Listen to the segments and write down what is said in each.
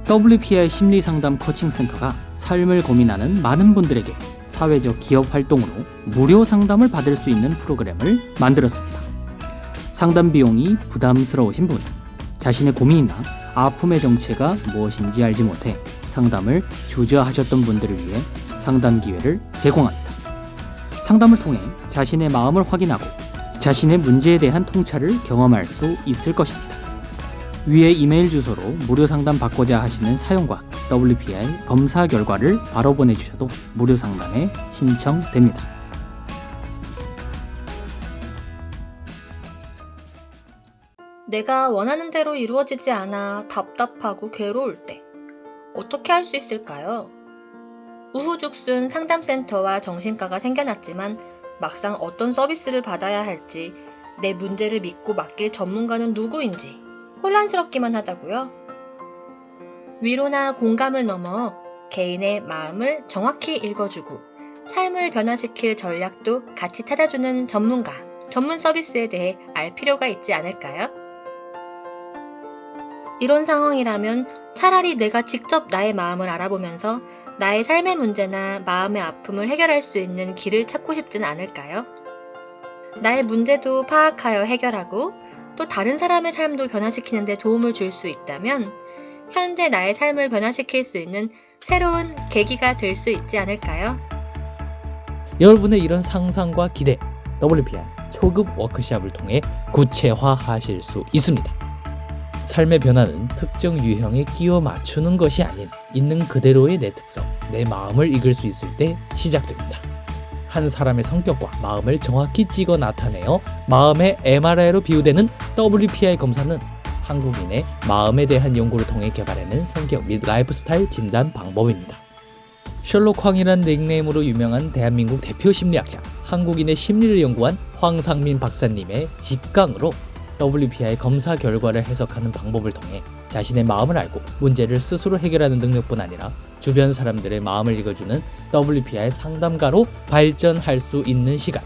WPI 심리상담 코칭센터가 삶을 고민하는 많은 분들에게 사회적 기업 활동으로 무료 상담을 받을 수 있는 프로그램을 만들었습니다. 상담 비용이 부담스러우신 분, 자신의 고민이나 아픔의 정체가 무엇인지 알지 못해 상담을 주저하셨던 분들을 위해 상담 기회를 제공합니다. 상담을 통해 자신의 마음을 확인하고 자신의 문제에 대한 통찰을 경험할 수 있을 것입니다. 위에 이메일 주소로 무료 상담 받고자 하시는 사연과 WPI 검사 결과를 바로 보내주셔도 무료 상담에 신청됩니다. 내가 원하는 대로 이루어지지 않아 답답하고 괴로울 때 어떻게 할 수 있을까요? 우후죽순 상담센터와 정신과가 생겨났지만 막상 어떤 서비스를 받아야 할지, 내 문제를 믿고 맡길 전문가는 누구인지 혼란스럽기만 하다고요? 위로나 공감을 넘어 개인의 마음을 정확히 읽어주고 삶을 변화시킬 전략도 같이 찾아주는 전문가, 전문 서비스에 대해 알 필요가 있지 않을까요? 이런 상황이라면 차라리 내가 직접 나의 마음을 알아보면서 나의 삶의 문제나 마음의 아픔을 해결할 수 있는 길을 찾고 싶진 않을까요? 나의 문제도 파악하여 해결하고 또 다른 사람의 삶도 변화시키는 데 도움을 줄 수 있다면 현재 나의 삶을 변화시킬 수 있는 새로운 계기가 될 수 있지 않을까요? 여러분의 이런 상상과 기대, WPI 초급 워크숍을 통해 구체화하실 수 있습니다. 삶의 변화는 특정 유형에 끼워 맞추는 것이 아닌 있는 그대로의 내 특성, 내 마음을 읽을 수 있을 때 시작됩니다. 한 사람의 성격과 마음을 정확히 찍어 나타내어 마음의 MRI로 비유되는 WPI 검사는 한국인의 마음에 대한 연구를 통해 개발해낸 성격 및 라이프 스타일 진단 방법입니다. 셜록 황이란 닉네임으로 유명한 대한민국 대표 심리학자, 한국인의 심리를 연구한 황상민 박사님의 직강으로 WPI 검사 결과를 해석하는 방법을 통해 자신의 마음을 알고 문제를 스스로 해결하는 능력뿐 아니라 주변 사람들의 마음을 읽어주는 WPI 상담가로 발전할 수 있는 시간.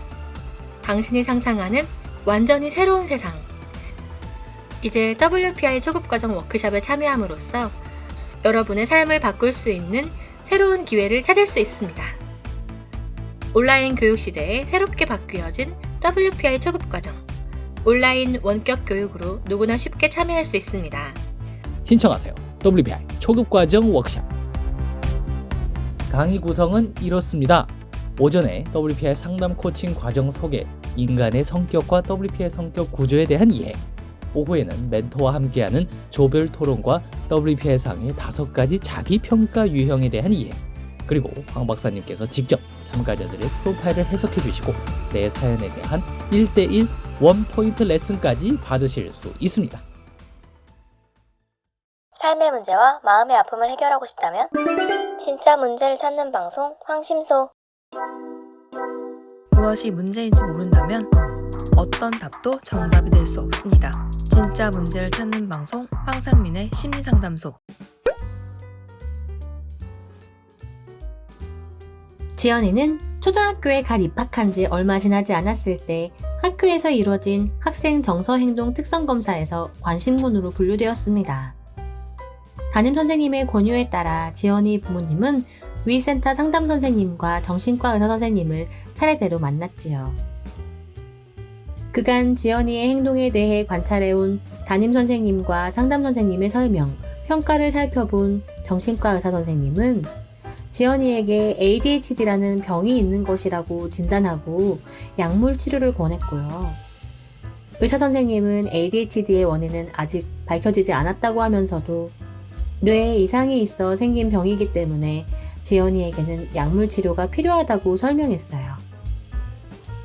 당신이 상상하는 완전히 새로운 세상. 이제 WPI 초급과정 워크숍에 참여함으로써 여러분의 삶을 바꿀 수 있는 새로운 기회를 찾을 수 있습니다. 온라인 교육 시대에 새롭게 바뀌어진 WPI 초급과정. 온라인 원격 교육으로 누구나 쉽게 참여할 수 있습니다. 신청하세요. WPI 초급과정 워크숍. 강의 구성은 이렇습니다. 오전에 WPI 상담 코칭 과정 소개, 인간의 성격과 WPI 성격 구조에 대한 이해. 오후에는 멘토와 함께하는 조별 토론과 WPI 상의 5가지 자기평가 유형에 대한 이해. 그리고 황 박사님께서 직접 참가자들의 프로파일을 해석해 주시고 내 사연에 대한 1대1 원포인트 레슨까지 받으실 수 있습니다. 삶의 문제와 마음의 아픔을 해결하고 싶다면 진짜 문제를 찾는 방송 황심소. 무엇이 문제인지 모른다면 어떤 답도 정답이 될 수 없습니다. 진짜 문제를 찾는 방송 황상민의 심리상담소. 지연이는 초등학교에 갓 입학한 지 얼마 지나지 않았을 때 학교에서 이루어진 학생 정서행동 특성검사에서 관심군으로 분류되었습니다. 담임선생님의 권유에 따라 지연이 부모님은 위센터 상담선생님과 정신과 의사선생님을 차례대로 만났지요. 그간 지연이의 행동에 대해 관찰해온 담임선생님과 상담선생님의 설명, 평가를 살펴본 정신과 의사선생님은 지연이에게 ADHD라는 병이 있는 것이라고 진단하고 약물 치료를 권했고요. 의사선생님은 ADHD의 원인은 아직 밝혀지지 않았다고 하면서도 뇌에 이상이 있어 생긴 병이기 때문에 지연이에게는 약물 치료가 필요하다고 설명했어요.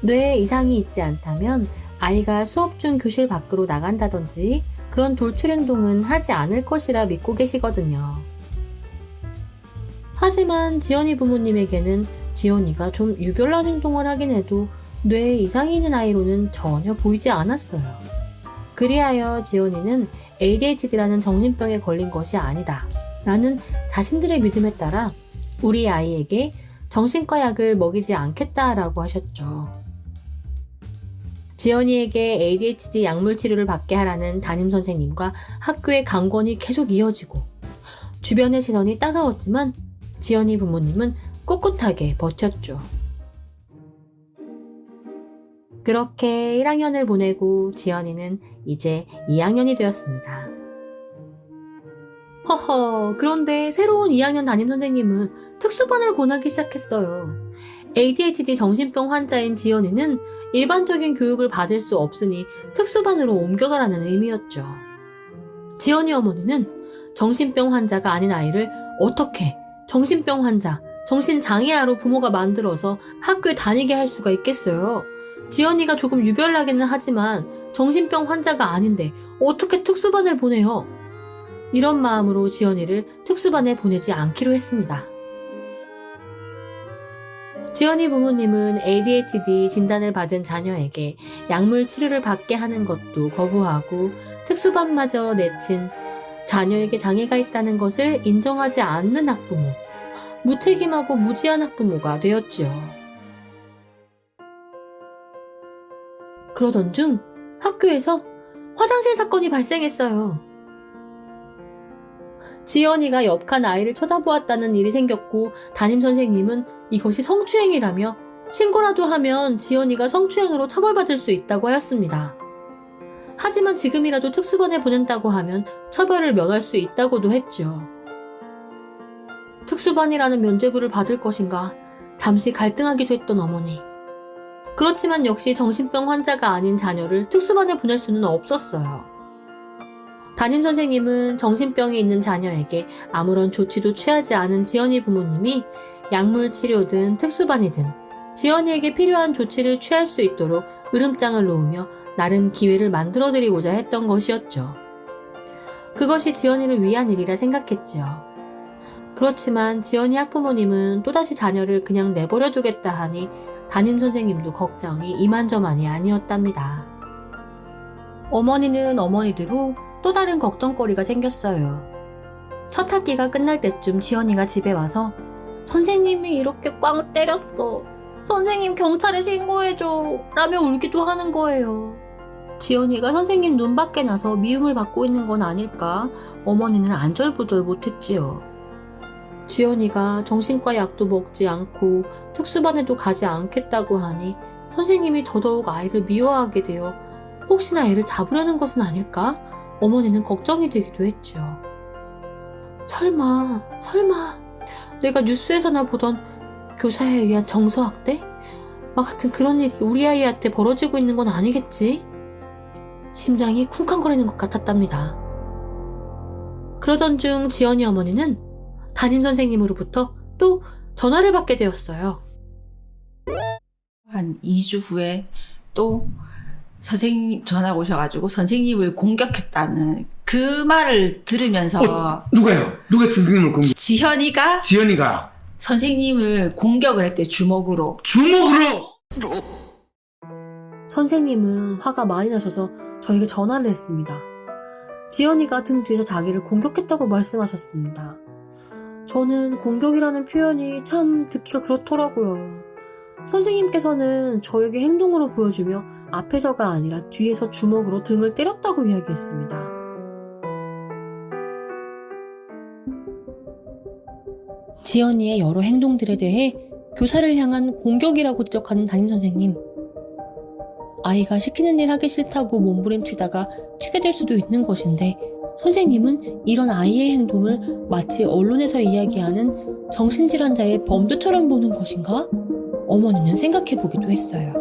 뇌에 이상이 있지 않다면 아이가 수업 중 교실 밖으로 나간다든지 그런 돌출 행동은 하지 않을 것이라 믿고 계시거든요. 하지만 지연이 부모님에게는 지연이가 좀 유별난 행동을 하긴 해도 뇌에 이상이 있는 아이로는 전혀 보이지 않았어요. 그리하여 지연이는 ADHD라는 정신병에 걸린 것이 아니다 라는 자신들의 믿음에 따라 우리 아이에게 정신과 약을 먹이지 않겠다라고 하셨죠. 지연이에게 ADHD 약물 치료를 받게 하라는 담임선생님과 학교의 강권이 계속 이어지고 주변의 시선이 따가웠지만 지연이 부모님은 꿋꿋하게 버텼죠. 그렇게 1학년을 보내고 지연이는 이제 2학년이 되었습니다. 허허, 그런데 새로운 2학년 담임 선생님은 특수반을 권하기 시작했어요. ADHD 정신병 환자인 지연이는 일반적인 교육을 받을 수 없으니 특수반으로 옮겨가라는 의미였죠. 지연이 어머니는 정신병 환자가 아닌 아이를 어떻게 정신병 환자, 정신장애아로 부모가 만들어서 학교에 다니게 할 수가 있겠어요. 지연이가 조금 유별나기는 하지만 정신병 환자가 아닌데 어떻게 특수반을 보내요? 이런 마음으로 지연이를 특수반에 보내지 않기로 했습니다. 지연이 부모님은 ADHD 진단을 받은 자녀에게 약물 치료를 받게 하는 것도 거부하고 특수반마저 내친 자녀에게 장애가 있다는 것을 인정하지 않는 학부모, 무책임하고 무지한 학부모가 되었죠. 그러던 중 학교에서 화장실 사건이 발생했어요. 지연이가 옆칸 아이를 쳐다보았다는 일이 생겼고 담임선생님은 이것이 성추행이라며 신고라도 하면 지연이가 성추행으로 처벌받을 수 있다고 하였습니다. 하지만 지금이라도 특수반에 보낸다고 하면 처벌을 면할 수 있다고도 했죠. 특수반이라는 면죄부를 받을 것인가 잠시 갈등하기도 했던 어머니. 그렇지만 역시 정신병 환자가 아닌 자녀를 특수반에 보낼 수는 없었어요. 담임선생님은 정신병이 있는 자녀에게 아무런 조치도 취하지 않은 지연이 부모님이 약물 치료든 특수반이든 지연이에게 필요한 조치를 취할 수 있도록 으름장을 놓으며 나름 기회를 만들어드리고자 했던 것이었죠. 그것이 지연이를 위한 일이라 생각했지요. 그렇지만 지연이 학부모님은 또다시 자녀를 그냥 내버려 두겠다 하니 담임선생님도 걱정이 이만저만이 아니었답니다. 어머니는 어머니대로 또 다른 걱정거리가 생겼어요. 첫 학기가 끝날 때쯤 지연이가 집에 와서 선생님이 이렇게 꽝 때렸어. 선생님 경찰에 신고해줘. 라며 울기도 하는 거예요. 지연이가 선생님 눈 밖에 나서 미움을 받고 있는 건 아닐까 어머니는 안절부절 못했지요. 지연이가 정신과 약도 먹지 않고 특수반에도 가지 않겠다고 하니 선생님이 더더욱 아이를 미워하게 되어 혹시나 애를 잡으려는 것은 아닐까? 어머니는 걱정이 되기도 했죠. 설마 내가 뉴스에서나 보던 교사에 의한 정서학대? 와 같은 그런 일이 우리 아이한테 벌어지고 있는 건 아니겠지? 심장이 쿵쾅거리는 것 같았답니다. 그러던 중 지연이 어머니는 담임선생님으로부터 또 전화를 받게 되었어요. 한 2주 후에 또 선생님 전화가 오셔가지고 선생님을 공격했다는 그 말을 들으면서 누가요? 누가 선생님을 공격? 지현이가 선생님을 공격을 했대요. 주먹으로. 선생님은 화가 많이 나셔서 저에게 전화를 했습니다. 지연이가 등 뒤에서 자기를 공격했다고 말씀하셨습니다. 저는 공격이라는 표현이 참 듣기가 그렇더라고요. 선생님께서는 저에게 행동으로 보여주며 앞에서가 아니라 뒤에서 주먹으로 등을 때렸다고 이야기했습니다. 지연이의 여러 행동들에 대해 교사를 향한 공격이라고 지적하는 담임선생님. 아이가 시키는 일 하기 싫다고 몸부림치다가 튀게 될 수도 있는 것인데 선생님은 이런 아이의 행동을 마치 언론에서 이야기하는 정신질환자의 범죄처럼 보는 것인가? 어머니는 생각해보기도 했어요.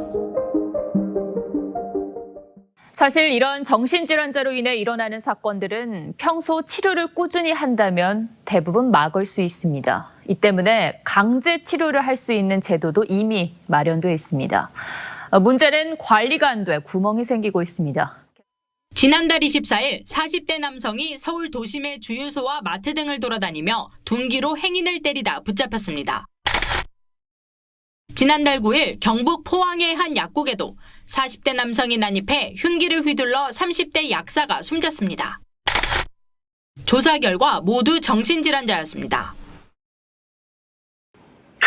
사실 이런 정신질환자로 인해 일어나는 사건들은 평소 치료를 꾸준히 한다면 대부분 막을 수 있습니다. 이 때문에 강제 치료를 할 수 있는 제도도 이미 마련되어 있습니다. 문제는 관리가 안 돼 구멍이 생기고 있습니다. 지난달 24일 40대 남성이 서울 도심의 주유소와 마트 등을 돌아다니며 둔기로 행인을 때리다 붙잡혔습니다. 지난달 9일 경북 포항의 한 약국에도 40대 남성이 난입해 흉기를 휘둘러 30대 약사가 숨졌습니다. 조사 결과 모두 정신질환자였습니다.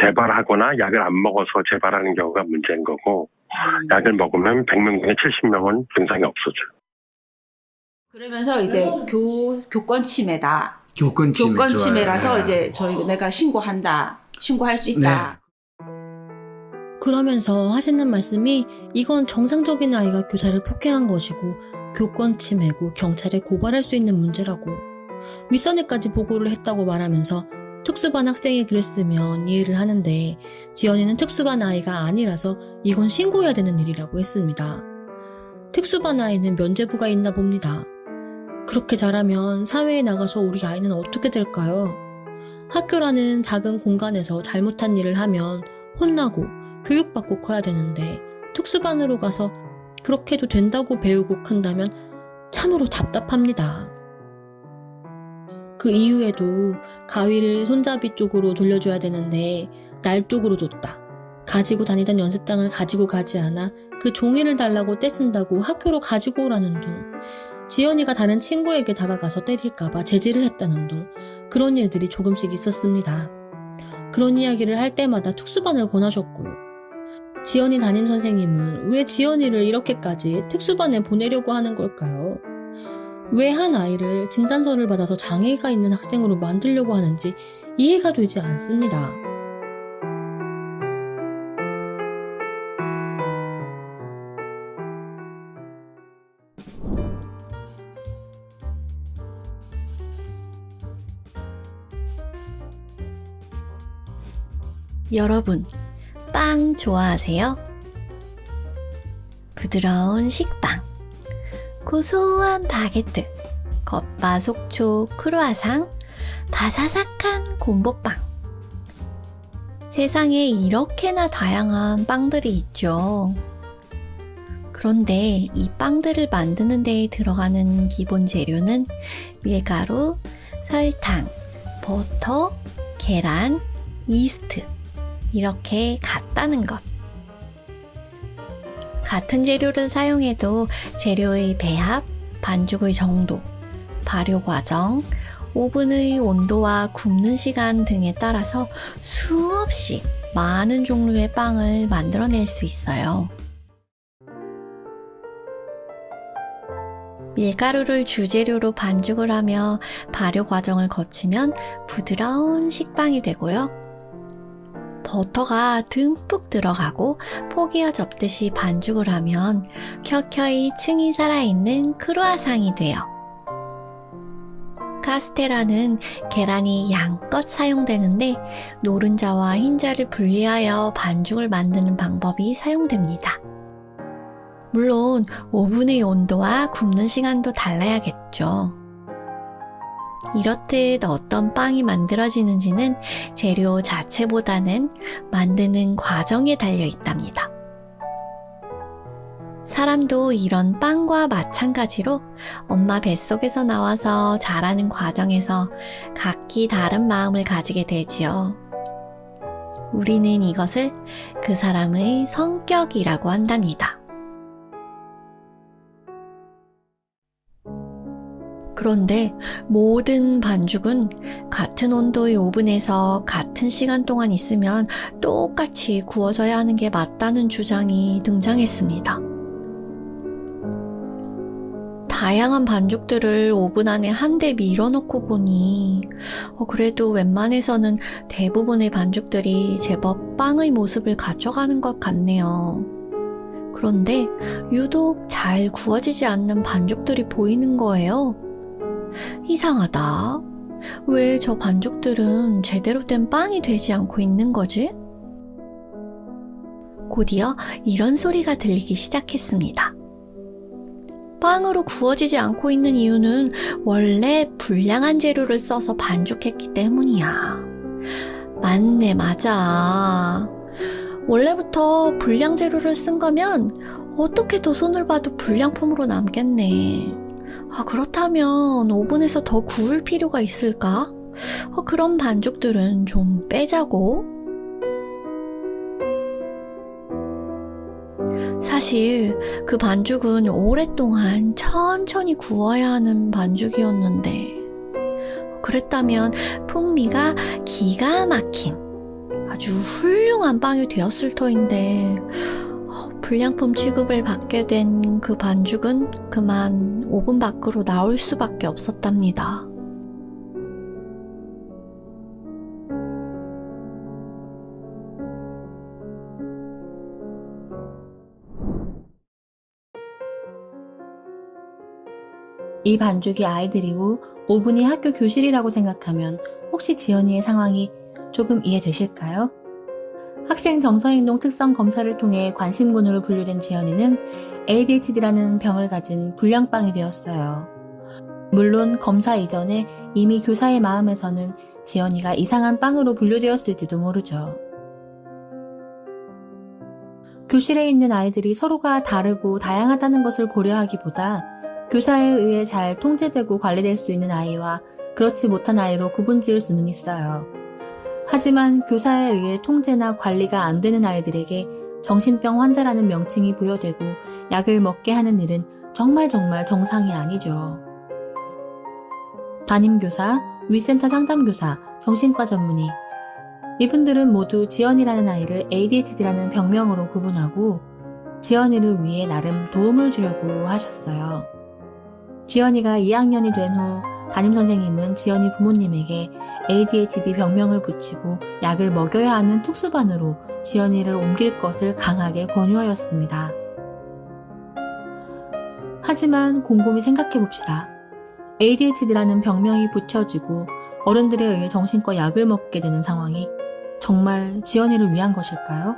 재발하거나 약을 안 먹어서 재발하는 경우가 문제인 거고 약을 먹으면 100명 중에 70명은 증상이 없어져요. 그러면서 이제 교권 침해다. 교권 침해. 교권 좋아요. 침해라서 네. 이제 내가 신고할 수 있다. 그러면서 하시는 말씀이 이건 정상적인 아이가 교사를 폭행한 것이고 교권 침해고 경찰에 고발할 수 있는 문제라고 윗선에까지 보고를 했다고 말하면서 특수반 학생이 그랬으면 이해를 하는데 지연이는 특수반 아이가 아니라서 이건 신고해야 되는 일이라고 했습니다. 특수반 아이는 면죄부가 있나 봅니다. 그렇게 자라면 사회에 나가서 우리 아이는 어떻게 될까요? 학교라는 작은 공간에서 잘못한 일을 하면 혼나고 교육받고 커야 되는데 특수반으로 가서 그렇게 해도 된다고 배우고 큰다면 참으로 답답합니다. 그 이후에도 가위를 손잡이 쪽으로 돌려줘야 되는데 날 쪽으로 줬다. 가지고 다니던 연습장을 가지고 가지 않아 그 종이를 달라고 떼쓴다고 학교로 가지고 오라는 둥, 지연이가 다른 친구에게 다가가서 때릴까봐 제지를 했다는 둥, 그런 일들이 조금씩 있었습니다. 그런 이야기를 할 때마다 특수반을 권하셨고요. 지연이 담임선생님은 왜 지연이를 이렇게까지 특수반에 보내려고 하는 걸까요? 왜 한 아이를 진단서를 받아서 장애가 있는 학생으로 만들려고 하는지 이해가 되지 않습니다. 여러분, 빵 좋아하세요? 부드러운 식빵, 고소한 바게트, 겉바속촉 크루아상, 바사삭한 곰보빵. 세상에 이렇게나 다양한 빵들이 있죠. 그런데 이 빵들을 만드는 데에 들어가는 기본 재료는 밀가루, 설탕, 버터, 계란, 이스트, 이렇게 같다는 것. 같은 재료를 사용해도 재료의 배합, 반죽의 정도, 발효 과정, 오븐의 온도와 굽는 시간 등에 따라서 수없이 많은 종류의 빵을 만들어낼 수 있어요. 밀가루를 주재료로 반죽을 하며 발효 과정을 거치면 부드러운 식빵이 되고요. 버터가 듬뿍 들어가고 포개어 접듯이 반죽을 하면 켜켜이 층이 살아있는 크루아상이 돼요. 카스테라는 계란이 양껏 사용되는데 노른자와 흰자를 분리하여 반죽을 만드는 방법이 사용됩니다. 물론 오븐의 온도와 굽는 시간도 달라야겠죠. 이렇듯 어떤 빵이 만들어지는지는 재료 자체보다는 만드는 과정에 달려 있답니다. 사람도 이런 빵과 마찬가지로 엄마 뱃속에서 나와서 자라는 과정에서 각기 다른 마음을 가지게 되지요. 우리는 이것을 그 사람의 성격이라고 한답니다. 그런데 모든 반죽은 같은 온도의 오븐에서 같은 시간 동안 있으면 똑같이 구워져야 하는 게 맞다는 주장이 등장했습니다. 다양한 반죽들을 오븐 안에 한데 밀어넣고 보니 그래도 웬만해서는 대부분의 반죽들이 제법 빵의 모습을 갖춰가는 것 같네요. 그런데 유독 잘 구워지지 않는 반죽들이 보이는 거예요. 이상하다. 왜 저 반죽들은 제대로 된 빵이 되지 않고 있는 거지? 곧이어 이런 소리가 들리기 시작했습니다. 빵으로 구워지지 않고 있는 이유는 원래 불량한 재료를 써서 반죽했기 때문이야. 맞네, 맞아. 원래부터 불량 재료를 쓴 거면 어떻게 더 손을 봐도 불량품으로 남겠네. 그렇다면 오븐에서 더 구울 필요가 있을까? 그런 반죽들은 좀 빼자고. 사실 그 반죽은 오랫동안 천천히 구워야 하는 반죽이었는데, 그랬다면 풍미가 기가 막힌 아주 훌륭한 빵이 되었을 터인데, 불량품 취급을 받게 된 그 반죽은 그만 오븐 밖으로 나올 수밖에 없었답니다. 이 반죽이 아이들이고 5분이 학교 교실이라고 생각하면 혹시 지연이의 상황이 조금 이해되실까요? 학생 정서행동 특성 검사를 통해 관심군으로 분류된 지연이는 ADHD라는 병을 가진 불량빵이 되었어요. 물론 검사 이전에 이미 교사의 마음에서는 지연이가 이상한 빵으로 분류되었을지도 모르죠. 교실에 있는 아이들이 서로가 다르고 다양하다는 것을 고려하기보다 교사에 의해 잘 통제되고 관리될 수 있는 아이와 그렇지 못한 아이로 구분지을 수는 있어요. 하지만 교사에 의해 통제나 관리가 안 되는 아이들에게 정신병 환자라는 명칭이 부여되고 약을 먹게 하는 일은 정말 정상이 아니죠. 담임교사, 위센터 상담교사, 정신과 전문의 이분들은 모두 지연이라는 아이를 ADHD라는 병명으로 구분하고 지연이를 위해 나름 도움을 주려고 하셨어요. 지연이가 2학년이 된 후 담임선생님은 지연이 부모님에게 ADHD 병명을 붙이고 약을 먹여야 하는 특수반으로 지연이를 옮길 것을 강하게 권유하였습니다. 하지만 곰곰이 생각해봅시다. ADHD라는 병명이 붙여지고 어른들에 의해 정신과 약을 먹게 되는 상황이 정말 지연이를 위한 것일까요?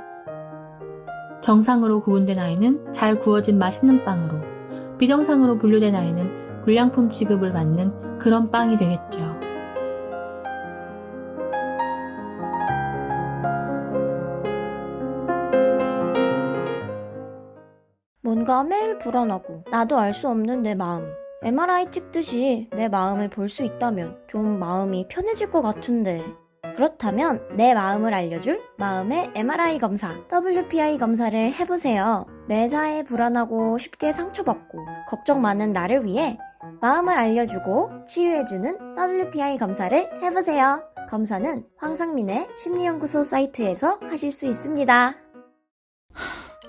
정상으로 구분된 아이는 잘 구워진 맛있는 빵으로, 비정상으로 분류된 아이는 불량품 취급을 받는 그런 빵이 되겠죠. 뭔가 매일 불안하고 나도 알 수 없는 내 마음. MRI 찍듯이 내 마음을 볼 수 있다면 좀 마음이 편해질 것 같은데. 그렇다면 내 마음을 알려줄 마음의 MRI 검사, WPI 검사를 해보세요. 매사에 불안하고 쉽게 상처받고 걱정 많은 나를 위해 마음을 알려주고 치유해주는 WPI 검사를 해보세요. 검사는 황상민의 심리연구소 사이트에서 하실 수 있습니다.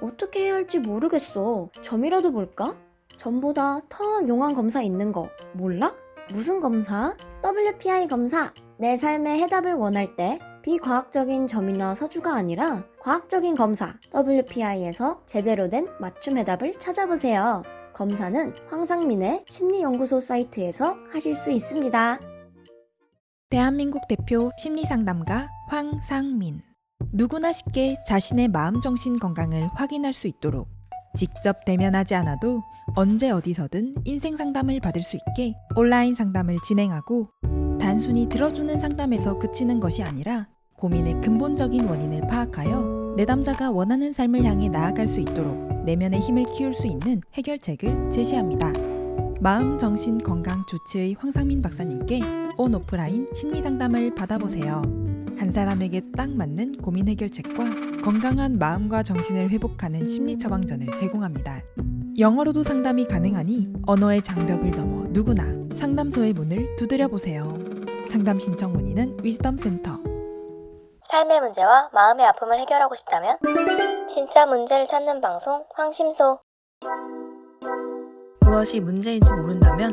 어떻게 해야 할지 모르겠어. 점이라도 볼까? 점보다 더 용한 검사 있는 거 몰라? 무슨 검사? WPI 검사. 내 삶의 해답을 원할 때 비과학적인 점이나 서주가 아니라 과학적인 검사 WPI에서 제대로 된 맞춤 해답을 찾아보세요. 검사는 황상민의 심리연구소 사이트에서 하실 수 있습니다. 대한민국 대표 심리상담가 황상민. 누구나 쉽게 자신의 마음정신 건강을 확인할 수 있도록 직접 대면하지 않아도 언제 어디서든 인생 상담을 받을 수 있게 온라인 상담을 진행하고 단순히 들어주는 상담에서 그치는 것이 아니라 고민의 근본적인 원인을 파악하여 내담자가 원하는 삶을 향해 나아갈 수 있도록 내면의 힘을 키울 수 있는 해결책을 제시합니다. 마음, 정신, 건강 주치의 황상민 박사님께 온 오프라인 심리상담을 받아보세요. 한 사람에게 딱 맞는 고민 해결책과 건강한 마음과 정신을 회복하는 심리 처방전을 제공합니다. 영어로도 상담이 가능하니 언어의 장벽을 넘어 누구나 상담소의 문을 두드려보세요. 상담 신청 문의는 위즈덤 센터. 삶의 문제와 마음의 아픔을 해결하고 싶다면 진짜 문제를 찾는 방송 황심소. 무엇이 문제인지 모른다면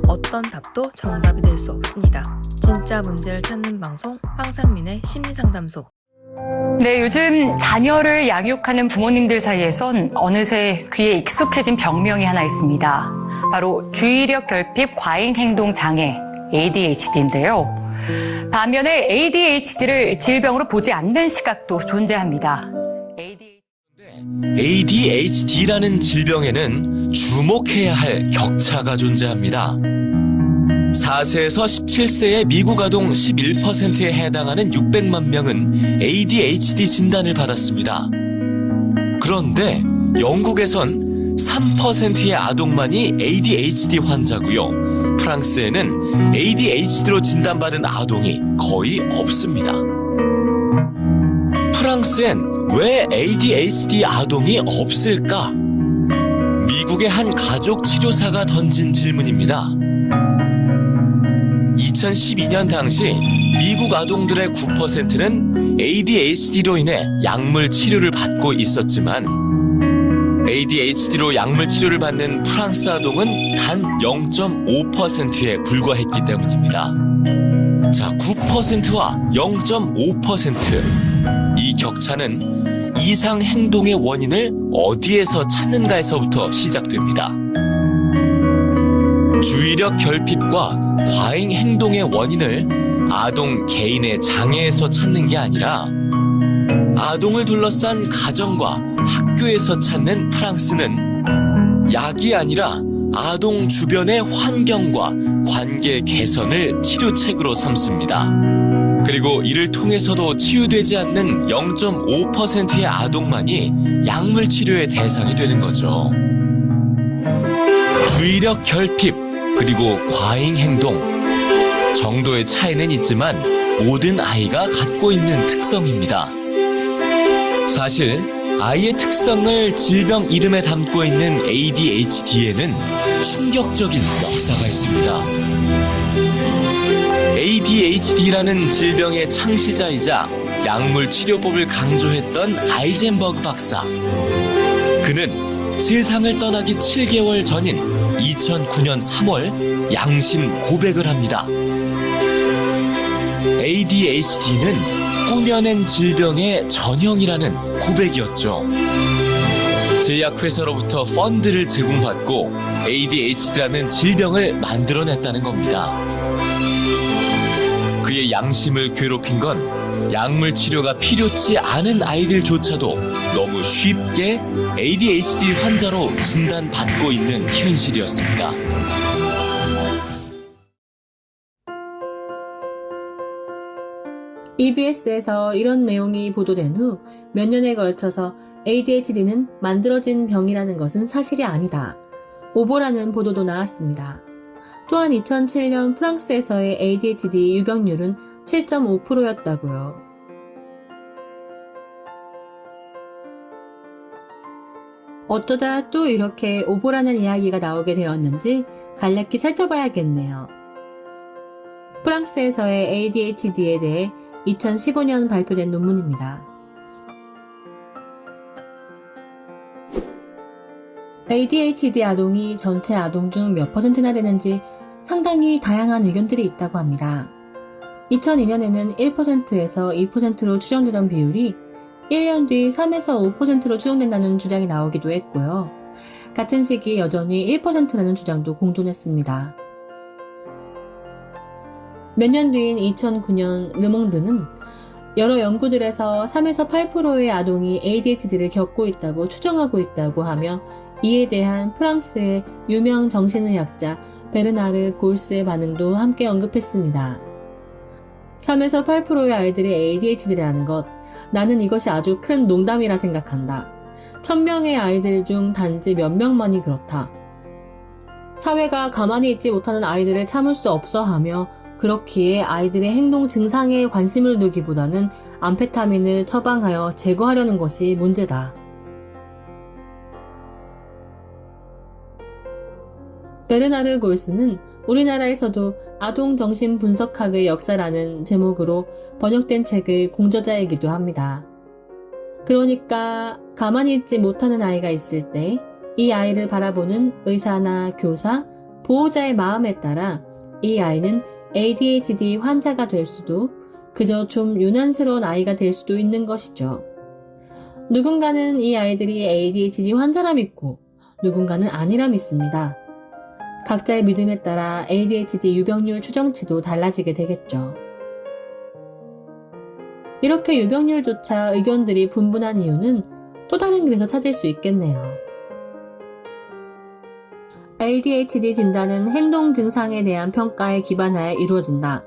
어떤 답도 정답이 될 수 없습니다. 진짜 문제를 찾는 방송 황상민의 심리상담소. 네, 요즘 자녀를 양육하는 부모님들 사이에선 어느새 귀에 익숙해진 병명이 하나 있습니다. 바로 주의력 결핍 과잉 행동 장애 ADHD인데요. 반면에 ADHD를 질병으로 보지 않는 시각도 존재합니다. ADHD라는 질병에는 주목해야 할 격차가 존재합니다. 4세에서 17세의 미국 아동 11%에 해당하는 600만 명은 ADHD 진단을 받았습니다. 그런데 영국에선 3%의 아동만이 ADHD 환자고요. 프랑스에는 ADHD로 진단받은 아동이 거의 없습니다. 프랑스엔 왜 ADHD 아동이 없을까? 미국의 한 가족 치료사가 던진 질문입니다. 2012년 당시 미국 아동들의 9%는 ADHD로 인해 약물 치료를 받고 있었지만 ADHD로 약물 치료를 받는 프랑스 아동은 단 0.5%에 불과했기 때문입니다. 자, 9%와 0.5%. 이 격차는 이상 행동의 원인을 어디에서 찾는가에서부터 시작됩니다. 주의력 결핍과 과잉 행동의 원인을 아동 개인의 장애에서 찾는 게 아니라 아동을 둘러싼 가정과 학교에서 찾는 프랑스는 약이 아니라 아동 주변의 환경과 관계 개선을 치료책으로 삼습니다. 그리고 이를 통해서도 치유되지 않는 0.5%의 아동만이 약물 치료의 대상이 되는 거죠. 주의력 결핍, 그리고 과잉 행동. 정도의 차이는 있지만 모든 아이가 갖고 있는 특성입니다. 사실 아이의 특성을 질병 이름에 담고 있는 ADHD에는 충격적인 역사가 있습니다. ADHD라는 질병의 창시자이자 약물 치료법을 강조했던 아이젠버그 박사. 그는 세상을 떠나기 7개월 전인 2009년 3월 양심 고백을 합니다. ADHD는 꾸며낸 질병의 전형이라는 고백이었죠. 제약회사로부터 펀드를 제공받고 ADHD라는 질병을 만들어냈다는 겁니다. 그의 양심을 괴롭힌 건 약물 치료가 필요치 않은 아이들조차도 너무 쉽게 ADHD 환자로 진단받고 있는 현실이었습니다. EBS에서 이런 내용이 보도된 후 몇 년에 걸쳐서 ADHD는 만들어진 병이라는 것은 사실이 아니다. 오보라는 보도도 나왔습니다. 또한 2007년 프랑스에서의 ADHD 유병률은 7.5%였다고요. 어쩌다 또 이렇게 오보라는 이야기가 나오게 되었는지 간략히 살펴봐야겠네요. 프랑스에서의 ADHD에 대해 2015년 발표된 논문입니다. ADHD 아동이 전체 아동 중 몇 %나 되는지 상당히 다양한 의견들이 있다고 합니다. 2002년에는 1%에서 2%로 추정되던 비율이 1년 뒤 3에서 5%로 추정된다는 주장이 나오기도 했고요. 같은 시기 여전히 1%라는 주장도 공존했습니다. 몇 년 뒤인 2009년 르몽드는 여러 연구들에서 3에서 8%의 아동이 ADHD를 겪고 있다고 추정하고 있다고 하며 이에 대한 프랑스의 유명 정신의학자 베르나르 골스의 반응도 함께 언급했습니다. 3에서 8%의 아이들이 ADHD라는 것, 나는 이것이 아주 큰 농담이라 생각한다. 1000명의 아이들 중 단지 몇 명만이 그렇다. 사회가 가만히 있지 못하는 아이들을 참을 수 없어 하며 그렇기에 아이들의 행동 증상에 관심을 두기보다는 암페타민을 처방하여 제거하려는 것이 문제다. 베르나르 골스는 우리나라에서도 아동정신분석학의 역사라는 제목으로 번역된 책의 공저자이기도 합니다. 그러니까 가만히 있지 못하는 아이가 있을 때 이 아이를 바라보는 의사나 교사, 보호자의 마음에 따라 이 아이는 ADHD 환자가 될 수도 그저 좀 유난스러운 아이가 될 수도 있는 것이죠. 누군가는 이 아이들이 ADHD 환자라 믿고 누군가는 아니라 믿습니다. 각자의 믿음에 따라 ADHD 유병률 추정치도 달라지게 되겠죠. 이렇게 유병률조차 의견들이 분분한 이유는 또 다른 길에서 찾을 수 있겠네요. ADHD 진단은 행동 증상에 대한 평가에 기반하여 이루어진다.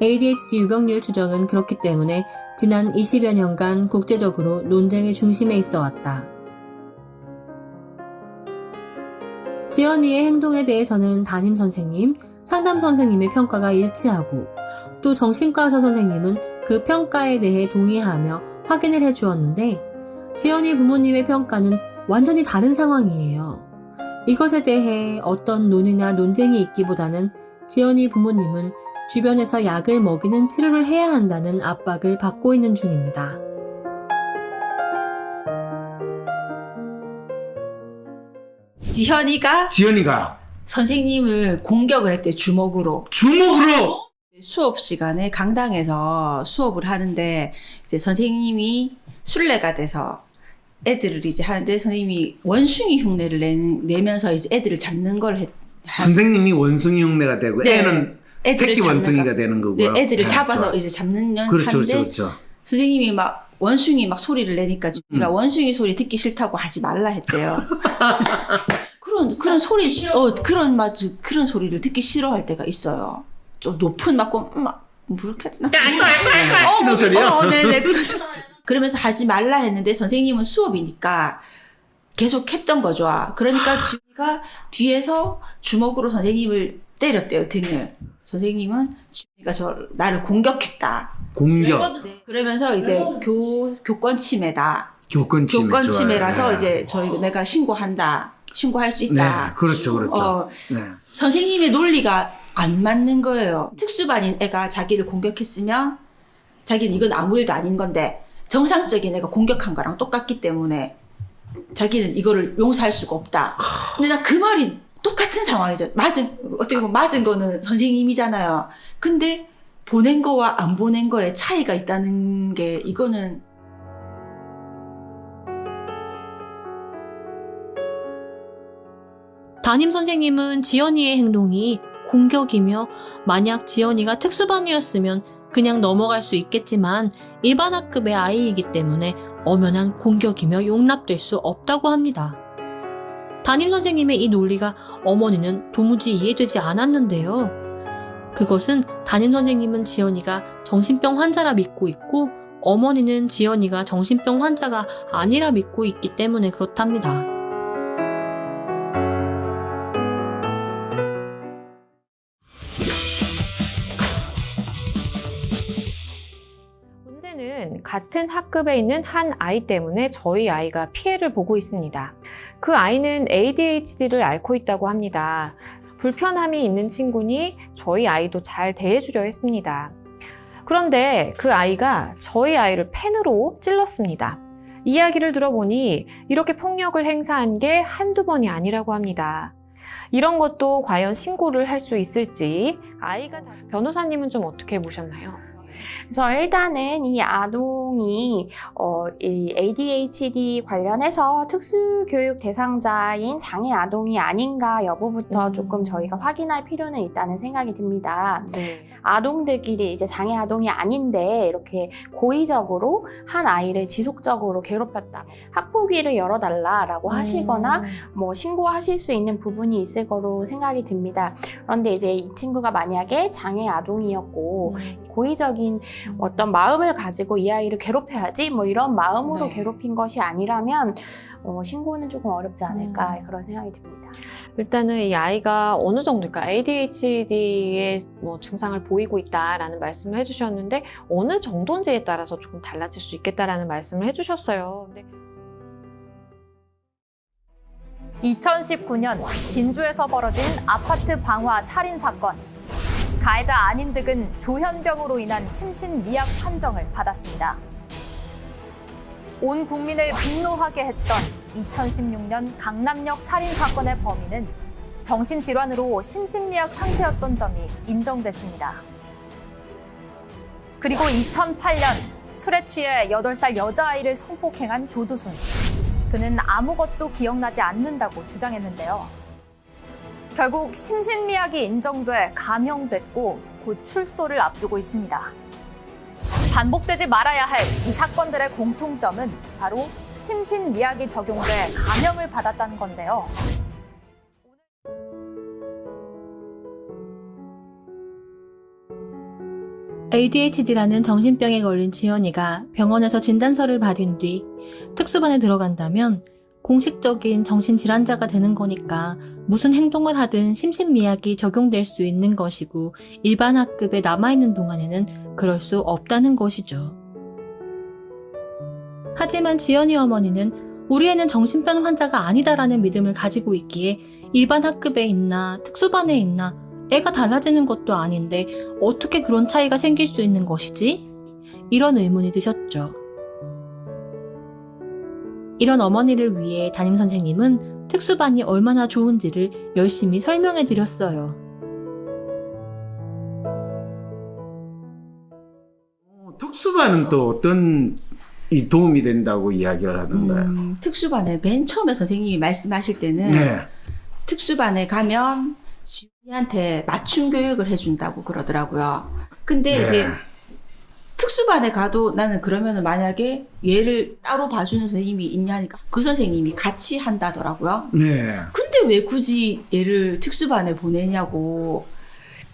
ADHD 유병률 추정은 그렇기 때문에 지난 20여 년간 국제적으로 논쟁의 중심에 있어 왔다. 지연이의 행동에 대해서는 담임 선생님, 상담 선생님의 평가가 일치하고 또 정신과 의사 선생님은 그 평가에 대해 동의하며 확인을 해주었는데 지연이 부모님의 평가는 완전히 다른 상황이에요. 이것에 대해 어떤 논의나 논쟁이 있기보다는 지연이 부모님은 주변에서 약을 먹이는 치료를 해야 한다는 압박을 받고 있는 중입니다. 지현이가 선생님을 공격을 했대, 주먹으로. 수업 시간에 강당에서 수업을 하는데 이제 선생님이 술래가 돼서 애들을 이제 하는데 선생님이 원숭이 흉내를 내면서 이제 애들을 잡는 걸 선생님이 원숭이 흉내가 되고 네. 애는 애들을 새끼 잡는 원숭이가 거. 되는 거고요. 네, 애들을 네, 잡아서 좋아요. 이제 잡는 그렇죠, 하는데 그렇죠. 선생님이 막 원숭이 막 소리를 내니까 우리가 원숭이 소리 듣기 싫다고 하지 말라 했대요. 그런 소리, 그런 소리를 듣기 싫어할 때가 있어요. 좀 높은 막 그렇게 이런 소리요? 네네 그렇죠. 그러면서 하지 말라 했는데 선생님은 수업이니까 계속 했던 거죠. 그러니까 지훈이가 뒤에서 주먹으로 선생님을 때렸대요, 등을. 선생님은 지훈이가 나를 공격했다. 공격. 네, 그러면서 이제 교권 침해다. 교권 침해. 교권 좋아요. 침해라서 네. 이제 내가 신고할 수 있다. 네, 그렇죠, 그렇죠. 네. 선생님의 논리가 안 맞는 거예요. 특수반인 애가 자기를 공격했으면 자기는 이건 아무 일도 아닌 건데 정상적인 애가 공격한 거랑 똑같기 때문에 자기는 이거를 용서할 수가 없다. 근데 나 그 말이 똑같은 상황이죠. 어떻게 보면 맞은 거는 선생님이잖아요. 근데 보낸 거와 안 보낸 거에 차이가 있다는 게 이거는 담임 선생님은 지연이의 행동이 공격이며 만약 지연이가 특수반이었으면 그냥 넘어갈 수 있겠지만 일반 학급의 아이이기 때문에 엄연한 공격이며 용납될 수 없다고 합니다. 담임 선생님의 이 논리가 어머니는 도무지 이해되지 않았는데요. 그것은 담임 선생님은 지연이가 정신병 환자라 믿고 있고 어머니는 지연이가 정신병 환자가 아니라 믿고 있기 때문에 그렇답니다. 문제는 같은 학급에 있는 한 아이 때문에 저희 아이가 피해를 보고 있습니다. 그 아이는 ADHD를 앓고 있다고 합니다. 불편함이 있는 친구니 저희 아이도 잘 대해주려 했습니다. 그런데 그 아이가 저희 아이를 펜으로 찔렀습니다. 이야기를 들어보니 이렇게 폭력을 행사한 게 한두 번이 아니라고 합니다. 이런 것도 과연 신고를 할 수 있을지 변호사님은 좀 어떻게 보셨나요? 그래서 일단은 이 아동이 이 ADHD 관련해서 특수교육 대상자인 장애 아동이 아닌가 여부부터 조금 저희가 확인할 필요는 있다는 생각이 듭니다. 네. 아동들끼리 이제 장애 아동이 아닌데 이렇게 고의적으로 한 아이를 지속적으로 괴롭혔다. 학폭위를 열어달라라고 하시거나 뭐 신고하실 수 있는 부분이 있을 거로 생각이 듭니다. 그런데 이제 이 친구가 만약에 장애 아동이었고 고의적인 어떤 마음을 가지고 이 아이를 괴롭혀야지 뭐 이런 마음으로 괴롭힌 것이 아니라면 신고는 조금 어렵지 않을까 그런 생각이 듭니다. 일단은 이 아이가 어느 정도일까 ADHD의 뭐 증상을 보이고 있다라는 말씀을 해주셨는데 어느 정도인지에 따라서 조금 달라질 수 있겠다라는 말씀을 해주셨어요. 근데 2019년 진주에서 벌어진 아파트 방화 살인 사건. 가해자 안인득은 조현병으로 인한 심신미약 판정을 받았습니다. 온 국민을 분노하게 했던 2016년 강남역 살인 사건의 범인은 정신질환으로 심신미약 상태였던 점이 인정됐습니다. 그리고 2008년 술에 취해 8살 여자아이를 성폭행한 조두순. 그는 아무것도 기억나지 않는다고 주장했는데요. 결국 심신미약이 인정돼 감형됐고 곧 출소를 앞두고 있습니다. 반복되지 말아야 할 이 사건들의 공통점은 바로 심신미약이 적용돼 감형을 받았다는 건데요. ADHD라는 정신병에 걸린 지연이가 병원에서 진단서를 받은 뒤 특수반에 들어간다면 공식적인 정신질환자가 되는 거니까 무슨 행동을 하든 심신미약이 적용될 수 있는 것이고 일반 학급에 남아있는 동안에는 그럴 수 없다는 것이죠. 하지만 지연이 어머니는 우리 애는 정신병 환자가 아니다라는 믿음을 가지고 있기에 일반 학급에 있나 특수반에 있나 애가 달라지는 것도 아닌데 어떻게 그런 차이가 생길 수 있는 것이지? 이런 의문이 드셨죠. 이런 어머니를 위해 담임선생님은 특수반이 얼마나 좋은지를 열심히 설명해 드렸어요. 특수반은 또 어떤 도움이 된다고 이야기를 하던가요? 특수반에 맨 처음에 선생님이 말씀하실 때는 특수반에 가면 지훈이한테 맞춤 교육을 해준다고 그러더라고요. 근데 네. 이제 특수반에 가도 나는 그러면은 만약에 얘를 따로 봐주는 선생님이 있냐니까 그 선생님이 같이 한다더라고요. 네. 근데 왜 굳이 얘를 특수반에 보내냐고.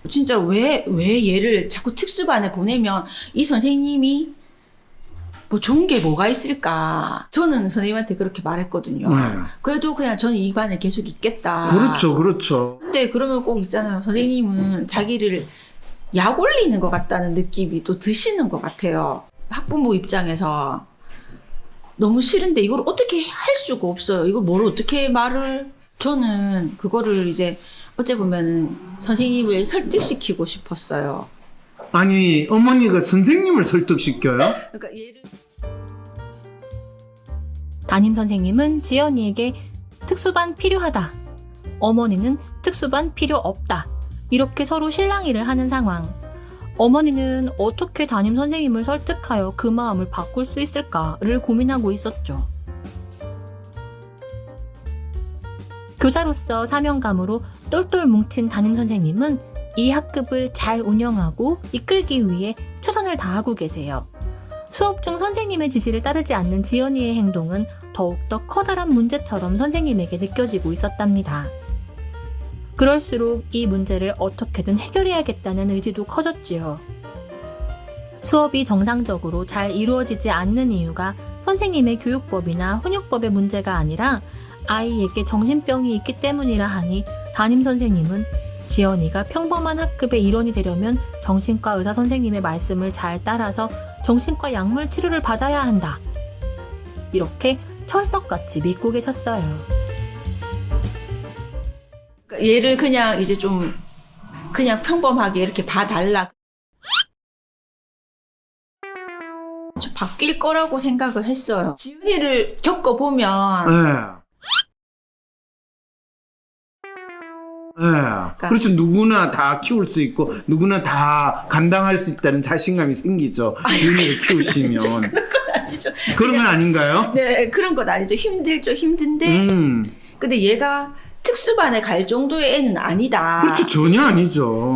진짜 왜 얘를 자꾸 특수반에 보내면 이 선생님이 뭐 좋은 게 뭐가 있을까. 저는 선생님한테 그렇게 말했거든요. 네. 그래도 그냥 저는 이 반에 계속 있겠다. 그렇죠, 그렇죠. 근데 그러면 꼭 있잖아요. 선생님은 자기를 약 올리는 것 같다는 느낌이 또 드시는 것 같아요. 학부모 입장에서 너무 싫은데 이걸 어떻게 할 수가 없어요. 이걸 뭘 어떻게 말을. 저는 그거를 이제 어째 보면은 선생님을 설득시키고 싶었어요. 아니, 어머니가 선생님을 설득시켜요? 그러니까 얘를 담임 선생님은 지연이에게 특수반 필요하다. 어머니는 특수반 필요 없다. 이렇게 서로 실랑이를 하는 상황. 어머니는 어떻게 담임 선생님을 설득하여 그 마음을 바꿀 수 있을까를 고민하고 있었죠. 교사로서 사명감으로 똘똘 뭉친 담임 선생님은 이 학급을 잘 운영하고 이끌기 위해 최선을 다하고 계세요. 수업 중 선생님의 지시를 따르지 않는 지연이의 행동은 더욱더 커다란 문제처럼 선생님에게 느껴지고 있었답니다. 그럴수록 이 문제를 어떻게든 해결해야겠다는 의지도 커졌지요. 수업이 정상적으로 잘 이루어지지 않는 이유가 선생님의 교육법이나 훈육법의 문제가 아니라 아이에게 정신병이 있기 때문이라 하니 담임 선생님은 지연이가 평범한 학급의 일원이 되려면 정신과 의사 선생님의 말씀을 잘 따라서 정신과 약물 치료를 받아야 한다. 이렇게 철석같이 믿고 계셨어요. 얘를 그냥 이제 좀 그냥 평범하게 이렇게 봐달라. 좀 바뀔 거라고 생각을 했어요. 지훈이를 겪어보면 네. 네. 그렇죠. 누구나 다 키울 수 있고 누구나 다 감당할 수 있다는 자신감이 생기죠. 지훈이를 키우시면. 그런 건 아니죠. 그런 건 아닌가요? 네, 그런 건 아니죠. 힘들죠. 힘든데. 근데 얘가 특수반에 갈 정도의 애는 아니다. 그렇죠. 전혀 아니죠.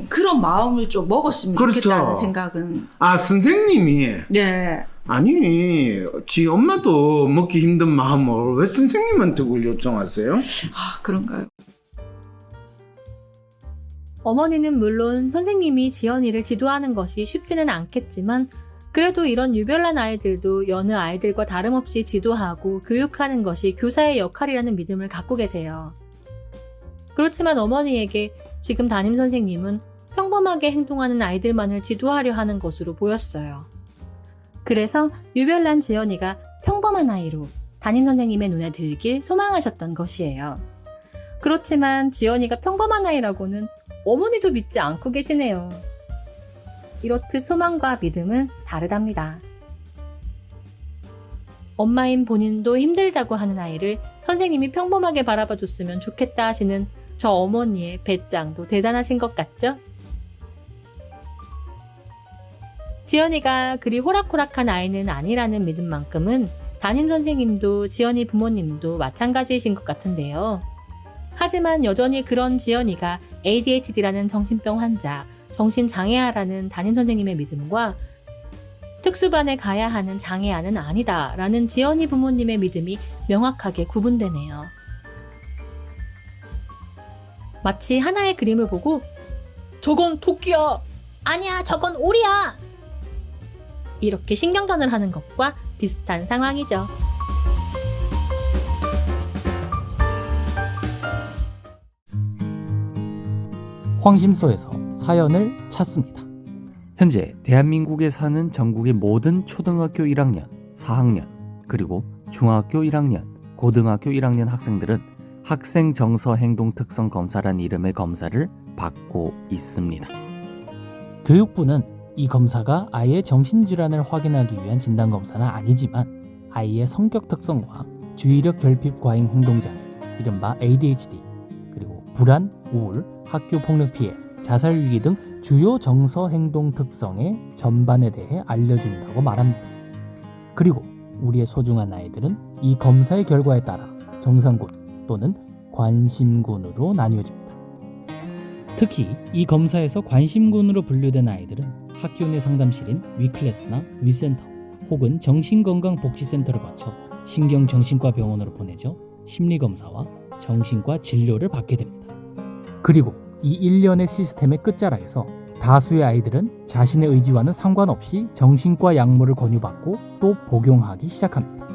그런 마음을 좀 먹었으면 그렇죠. 좋겠다는 생각은. 아, 선생님이. 네. 아니, 지 엄마도 먹기 힘든 마음을 왜 선생님한테 그걸 요청하세요? 아, 그런가요? 어머니는 물론 선생님이 지연이를 지도하는 것이 쉽지는 않겠지만 그래도 이런 유별난 아이들도 여느 아이들과 다름없이 지도하고 교육하는 것이 교사의 역할이라는 믿음을 갖고 계세요. 그렇지만 어머니에게 지금 담임 선생님은 평범하게 행동하는 아이들만을 지도하려 하는 것으로 보였어요. 그래서 유별난 지연이가 평범한 아이로 담임 선생님의 눈에 들길 소망하셨던 것이에요. 그렇지만 지연이가 평범한 아이라고는 어머니도 믿지 않고 계시네요. 이렇듯 소망과 믿음은 다르답니다. 엄마인 본인도 힘들다고 하는 아이를 선생님이 평범하게 바라봐줬으면 좋겠다 하시는 저 어머니의 배짱도 대단하신 것 같죠? 지연이가 그리 호락호락한 아이는 아니라는 믿음만큼은 담임 선생님도 지연이 부모님도 마찬가지이신 것 같은데요. 하지만 여전히 그런 지연이가 ADHD라는 정신병 환자, 정신장애아라는 담임 선생님의 믿음과 특수반에 가야 하는 장애아는 아니다라는 지연이 부모님의 믿음이 명확하게 구분되네요. 마치 하나의 그림을 보고 저건 토끼야! 아니야, 저건 오리야! 이렇게 신경전을 하는 것과 비슷한 상황이죠. 황심소에서 사연을 찾습니다. 현재 대한민국에 사는 전국의 모든 초등학교 1학년, 4학년, 그리고 중학교 1학년, 고등학교 1학년 학생들은 학생 정서 행동 특성 검사란 이름의 검사를 받고 있습니다. 교육부는 이 검사가 아이의 정신질환을 확인하기 위한 진단검사는 아니지만 아이의 성격 특성과 주의력 결핍 과잉 행동장애, 이른바 ADHD, 그리고 불안, 우울, 학교 폭력 피해, 자살 위기 등 주요 정서 행동 특성의 전반에 대해 알려준다고 말합니다. 그리고 우리의 소중한 아이들은 이 검사의 결과에 따라 정상군 또는 관심군으로 나뉘어집니다. 특히 이 검사에서 관심군으로 분류된 아이들은 학교 내 상담실인 위클래스나 위센터 혹은 정신건강복지센터를 거쳐 신경정신과 병원으로 보내져 심리검사와 정신과 진료를 받게 됩니다. 그리고 이 일련의 시스템의 끝자락에서 다수의 아이들은 자신의 의지와는 상관없이 정신과 약물을 권유받고 또 복용하기 시작합니다.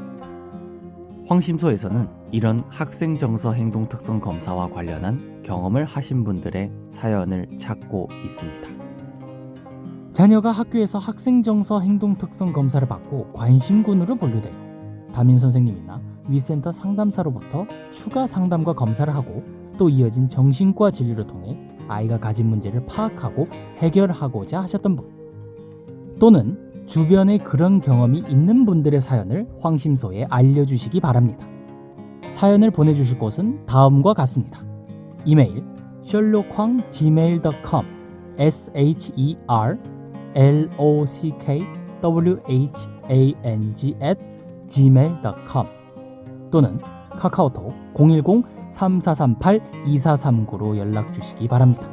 황심소에서는 이런 학생 정서 행동 특성 검사와 관련한 경험을 하신 분들의 사연을 찾고 있습니다. 자녀가 학교에서 학생 정서 행동 특성 검사를 받고 관심군으로 분류되어 담임 선생님이나 위센터 상담사로부터 추가 상담과 검사를 하고 또 이어진 정신과 진료를 통해 아이가 가진 문제를 파악하고 해결하고자 하셨던 분, 또는 주변에 그런 경험이 있는 분들의 사연을 황심소에 알려주시기 바랍니다. 사연을 보내주실 곳은 다음과 같습니다. 이메일 sherlockwhang@gmail.com sherlockwhang@gmail.com 또는 카카오톡 010-3438-2439로 연락 주시기 바랍니다.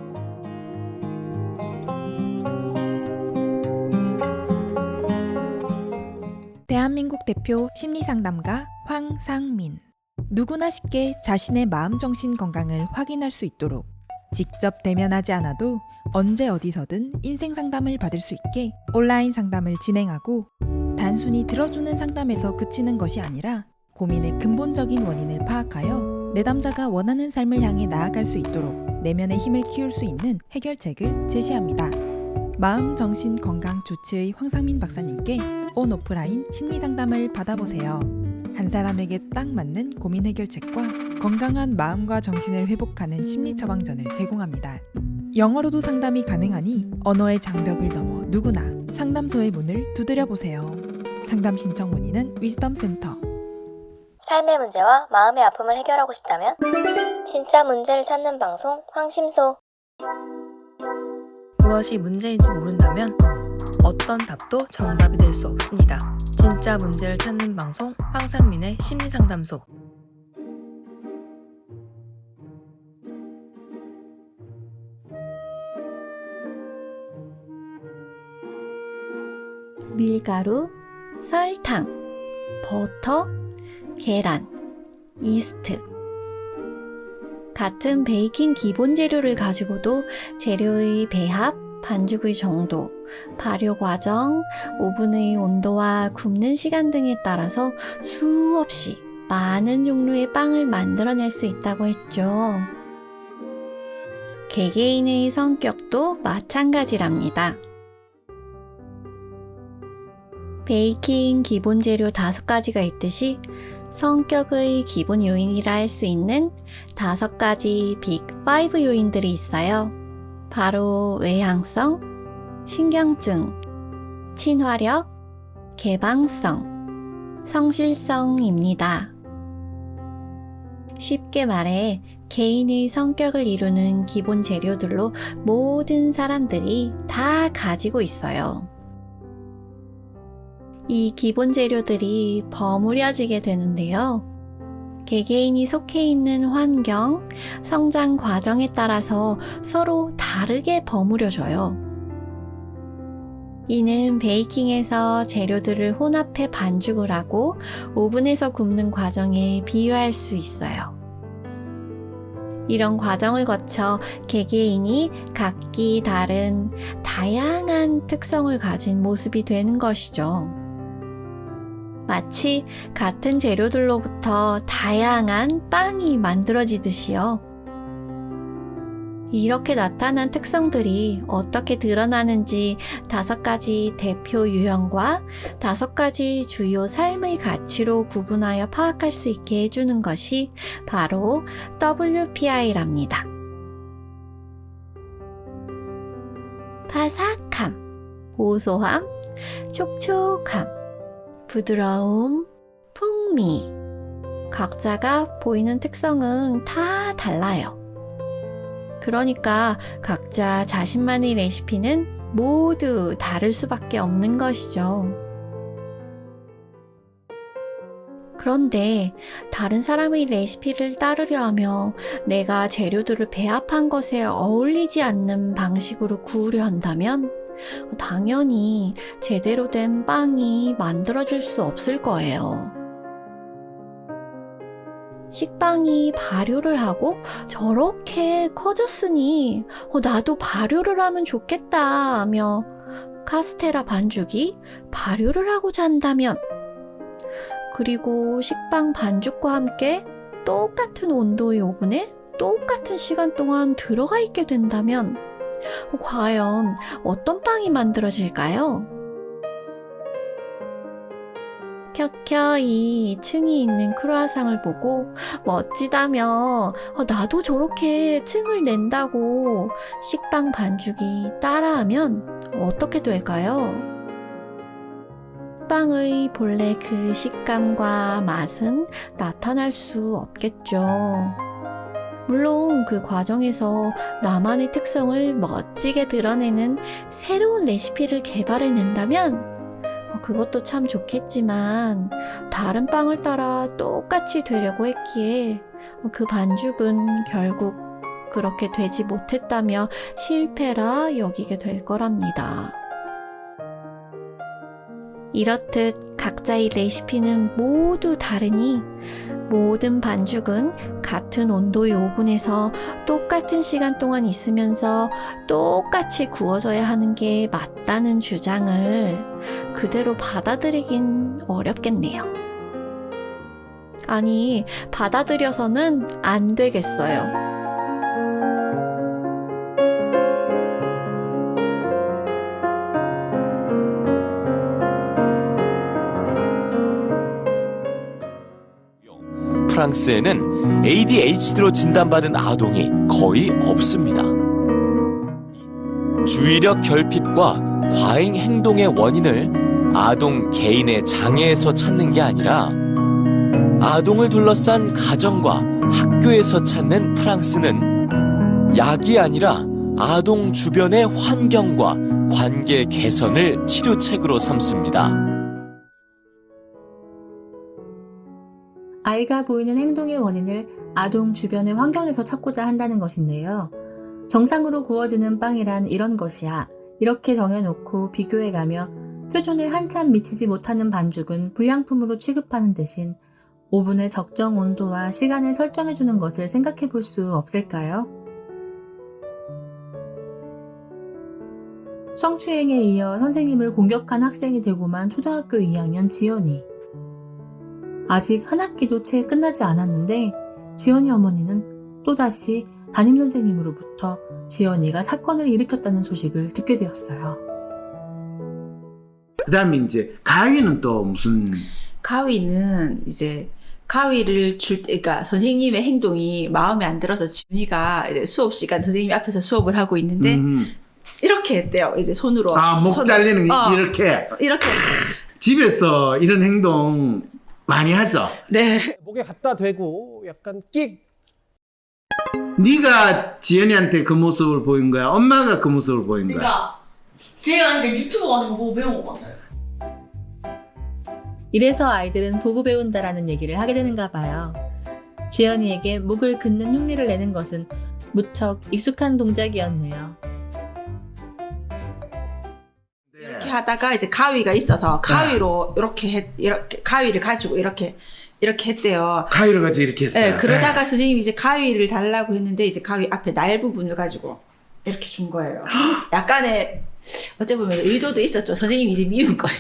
대한민국 대표 심리상담가 황상민. 누구나 쉽게 자신의 마음정신 건강을 확인할 수 있도록 직접 대면하지 않아도 언제 어디서든 인생 상담을 받을 수 있게 온라인 상담을 진행하고, 단순히 들어주는 상담에서 그치는 것이 아니라 고민의 근본적인 원인을 파악하여 내담자가 원하는 삶을 향해 나아갈 수 있도록 내면의 힘을 키울 수 있는 해결책을 제시합니다. 마음, 정신, 건강 주치의 황상민 박사님께 온 오프라인 심리상담을 받아보세요. 한 사람에게 딱 맞는 고민 해결책과 건강한 마음과 정신을 회복하는 심리 처방전을 제공합니다. 영어로도 상담이 가능하니 언어의 장벽을 넘어 누구나 상담소의 문을 두드려보세요. 상담 신청 문의는 위즈덤 센터. 삶의 문제와 마음의 아픔을 해결하고 싶다면 진짜 문제를 찾는 방송 황심소. 무엇이 문제인지 모른다면 어떤 답도 정답이 될 수 없습니다. 진짜 문제를 찾는 방송 황상민의 심리상담소. 밀가루, 설탕, 버터, 계란, 이스트. 같은 베이킹 기본 재료를 가지고도 재료의 배합, 반죽의 정도, 발효 과정, 오븐의 온도와 굽는 시간 등에 따라서 수없이 많은 종류의 빵을 만들어낼 수 있다고 했죠. 개개인의 성격도 마찬가지랍니다. 베이킹 기본 재료 5가지가 있듯이 성격의 기본 요인이라 할 수 있는 5가지 빅5 요인들이 있어요. 바로 외향성, 신경증, 친화력, 개방성, 성실성입니다. 쉽게 말해 개인의 성격을 이루는 기본 재료들로 모든 사람들이 다 가지고 있어요. 이 기본 재료들이 버무려지게 되는데요. 개개인이 속해 있는 환경, 성장 과정에 따라서 서로 다르게 버무려져요. 이는 베이킹에서 재료들을 혼합해 반죽을 하고 오븐에서 굽는 과정에 비유할 수 있어요. 이런 과정을 거쳐 개개인이 각기 다른 다양한 특성을 가진 모습이 되는 것이죠. 마치 같은 재료들로부터 다양한 빵이 만들어지듯이요. 이렇게 나타난 특성들이 어떻게 드러나는지 5가지 대표 유형과 5가지 주요 삶의 가치로 구분하여 파악할 수 있게 해주는 것이 바로 WPI랍니다. 바삭함, 고소함, 촉촉함, 부드러움, 풍미. 각자가 보이는 특성은 다 달라요. 그러니까 각자 자신만의 레시피는 모두 다를 수밖에 없는 것이죠. 그런데 다른 사람의 레시피를 따르려 하며 내가 재료들을 배합한 것에 어울리지 않는 방식으로 구우려 한다면 당연히 제대로 된 빵이 만들어질 수 없을 거예요. 식빵이 발효를 하고 저렇게 커졌으니 나도 발효를 하면 좋겠다 하며 카스테라 반죽이 발효를 하고자 한다면, 그리고 식빵 반죽과 함께 똑같은 온도의 오븐에 똑같은 시간 동안 들어가 있게 된다면 과연 어떤 빵이 만들어질까요? 켜켜이 층이 있는 크루아상을 보고 멋지다며 나도 저렇게 층을 낸다고 식빵 반죽이 따라하면 어떻게 될까요? 빵의 본래 그 식감과 맛은 나타날 수 없겠죠. 물론 그 과정에서 나만의 특성을 멋지게 드러내는 새로운 레시피를 개발해낸다면 그것도 참 좋겠지만, 다른 빵을 따라 똑같이 되려고 했기에 그 반죽은 결국 그렇게 되지 못했다며 실패라 여기게 될 거랍니다. 이렇듯 각자의 레시피는 모두 다르니 모든 반죽은 같은 온도의 오븐에서 똑같은 시간 동안 있으면서 똑같이 구워져야 하는 게 맞다는 주장을 그대로 받아들이긴 어렵겠네요. 아니, 받아들여서는 안 되겠어요. 프랑스에는 ADHD로 진단받은 아동이 거의 없습니다. 주의력 결핍과 과잉 행동의 원인을 아동 개인의 장애에서 찾는 게 아니라 아동을 둘러싼 가정과 학교에서 찾는 프랑스는 약이 아니라 아동 주변의 환경과 관계 개선을 치료책으로 삼습니다. 아이가 보이는 행동의 원인을 아동 주변의 환경에서 찾고자 한다는 것인데요. 정상으로 구워지는 빵이란 이런 것이야. 이렇게 정해놓고 비교해가며 표준에 한참 미치지 못하는 반죽은 불량품으로 취급하는 대신 오븐의 적정 온도와 시간을 설정해주는 것을 생각해 볼 수 없을까요? 성추행에 이어 선생님을 공격한 학생이 되고만 초등학교 2학년 지연이. 아직 한 학기도 채 끝나지 않았는데 지연이 어머니는 또다시 담임선생님으로부터 지연이가 사건을 일으켰다는 소식을 듣게 되었어요. 그 다음에 이제 가위는 또 무슨? 가위는 이제 가위를 줄 때, 그러니까 선생님의 행동이 마음에 안 들어서 지훈이가 이제 수업 시간 선생님 앞에서 수업을 하고 있는데 이렇게 했대요. 이제 손으로. 목 잘리는 이렇게. 집에서 이런 행동 많이 하죠? 네. 목에 갖다 대고 약간 끽. 네가 지연이한테 그 모습을 보인 거야? 엄마가 그 모습을 보인 거야? 그러니까 걔가 유튜브 같은 거 보고 배운 거 같아요. 이래서 아이들은 보고 배운다라는 얘기를 하게 되는가 봐요. 지연이에게 목을 긋는 흉내를 내는 것은 무척 익숙한 동작이었네요. 이렇게 하다가 이제 가위가 있어서 가위로 이렇게 가위를 가지고 이렇게 했대요. 가위를 가지고 이렇게 했어요. 네, 그러다가 선생님이 이제 가위를 달라고 했는데 이제 가위 앞에 날 부분을 가지고 이렇게 준 거예요. 약간의 어째 보면 의도도 있었죠. 선생님이 이제 미운 거예요.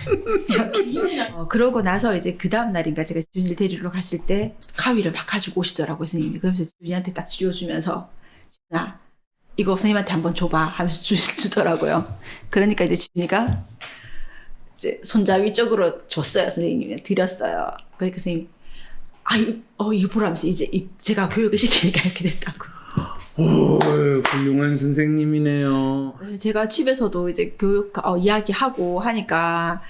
이렇게. 그러고 나서 이제 그 다음 날인가 제가 지훈이를 데리러 갔을 때 가위를 막 가지고 오시더라고요, 선생님이. 그러면서 지훈이한테 딱 쥐어주면서 지훈아, 이거 선생님한테 한번 줘봐 하면서 주더라고요. 그러니까 이제 지훈이가 이제 손잡이 쪽으로 줬어요. 선생님이 드렸어요. 그러니까 선생님, 이거 보라면서 이제 제가 교육을 시키니까 이렇게 됐다고. 오, 훌륭한 선생님이네요. 제가 집에서도 이제 교육 이야기하고 하니까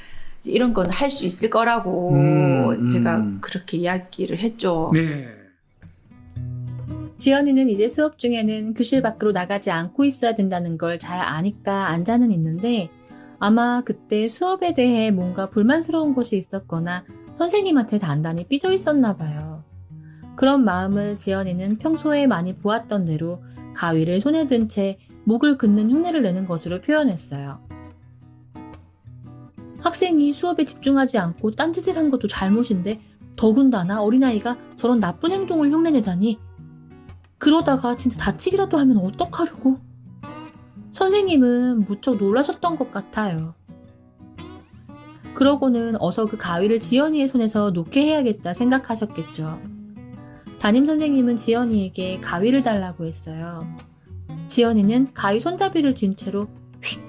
이런 건 할 수 있을 거라고 제가 그렇게 이야기를 했죠. 네. 지연이는 이제 수업 중에는 교실 밖으로 나가지 않고 있어야 된다는 걸 잘 아니까 앉아는 있는데 아마 그때 수업에 대해 뭔가 불만스러운 것이 있었거나 선생님한테 단단히 삐져 있었나 봐요. 그런 마음을 지연이는 평소에 많이 보았던 대로 가위를 손에 든 채 목을 긋는 흉내를 내는 것으로 표현했어요. 학생이 수업에 집중하지 않고 딴짓을 한 것도 잘못인데 더군다나 어린아이가 저런 나쁜 행동을 흉내내다니, 그러다가 진짜 다치기라도 하면 어떡하려고. 선생님은 무척 놀라셨던 것 같아요. 그러고는 어서 그 가위를 지연이의 손에서 놓게 해야겠다 생각하셨겠죠. 담임선생님은 지연이에게 가위를 달라고 했어요. 지연이는 가위 손잡이를 쥔 채로 휙,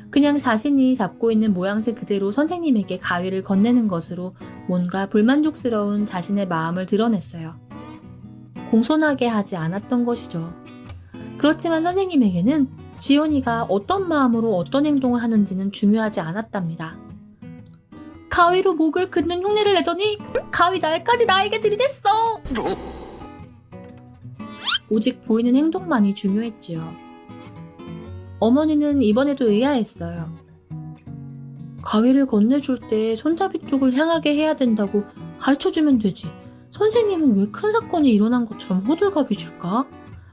그냥 자신이 잡고 있는 모양새 그대로 선생님에게 가위를 건네는 것으로 뭔가 불만족스러운 자신의 마음을 드러냈어요. 공손하게 하지 않았던 것이죠. 그렇지만 선생님에게는 지연이가 어떤 마음으로 어떤 행동을 하는지는 중요하지 않았답니다. 가위로 목을 긋는 흉내를 내더니 가위 날까지 나에게 들이댔어! 오직 보이는 행동만이 중요했지요. 어머니는 이번에도 의아했어요. 가위를 건네줄 때 손잡이 쪽을 향하게 해야 된다고 가르쳐주면 되지. 선생님은 왜 큰 사건이 일어난 것처럼 호들갑이실까?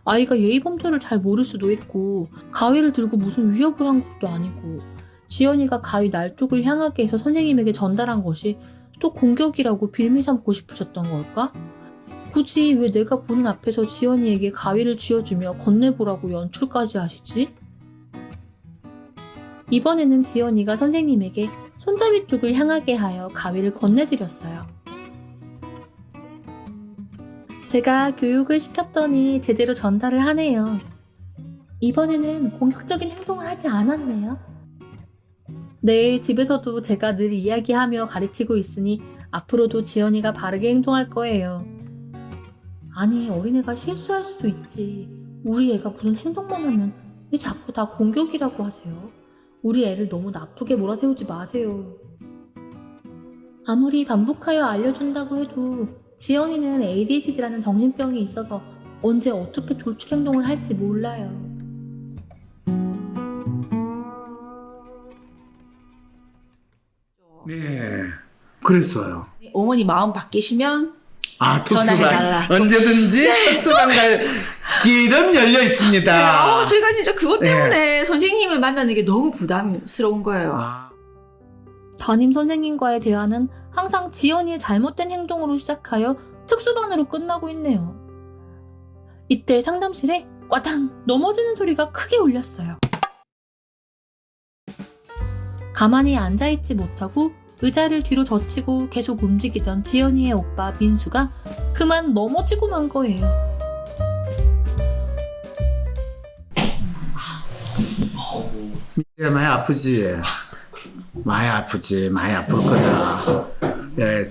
아이가 예의범절을 잘 모를 수도 있고 가위를 들고 무슨 위협을 한 것도 아니고 지연이가 가위 날 쪽을 향하게 해서 선생님에게 전달한 것이 또 공격이라고 빌미 삼고 싶으셨던 걸까? 굳이 왜 내가 보는 앞에서 지연이에게 가위를 쥐어주며 건네보라고 연출까지 하시지? 이번에는 지연이가 선생님에게 손잡이 쪽을 향하게 하여 가위를 건네드렸어요. 제가 교육을 시켰더니 제대로 전달을 하네요. 이번에는 공격적인 행동을 하지 않았네요. 내일 집에서도 제가 늘 이야기하며 가르치고 있으니 앞으로도 지연이가 바르게 행동할 거예요. 아니, 어린애가 실수할 수도 있지. 우리 애가 무슨 행동만 하면 왜 자꾸 다 공격이라고 하세요? 우리 애를 너무 나쁘게 몰아세우지 마세요. 아무리 반복하여 알려준다고 해도 지연이는 ADHD라는 정신병이 있어서 언제 어떻게 돌출 행동을 할지 몰라요. 네, 그랬어요. 어머니 마음 바뀌시면 아, 전화해달라. 특수반 언제든지 특수반 갈 길은 열려 있습니다. 제가 진짜 그것 때문에 네. 선생님을 만나는 게 너무 부담스러운 거예요. 담임 선생님과의 대화는 항상 지연이의 잘못된 행동으로 시작하여 특수반으로 끝나고 있네요. 이때 상담실에 꽈당 넘어지는 소리가 크게 울렸어요. 가만히 앉아있지 못하고 의자를 뒤로 젖히고 계속 움직이던 지연이의 오빠 민수가 그만 넘어지고 만 거예요. 많이 아프지? 많이 아프지? 많이 아플 거다. 예,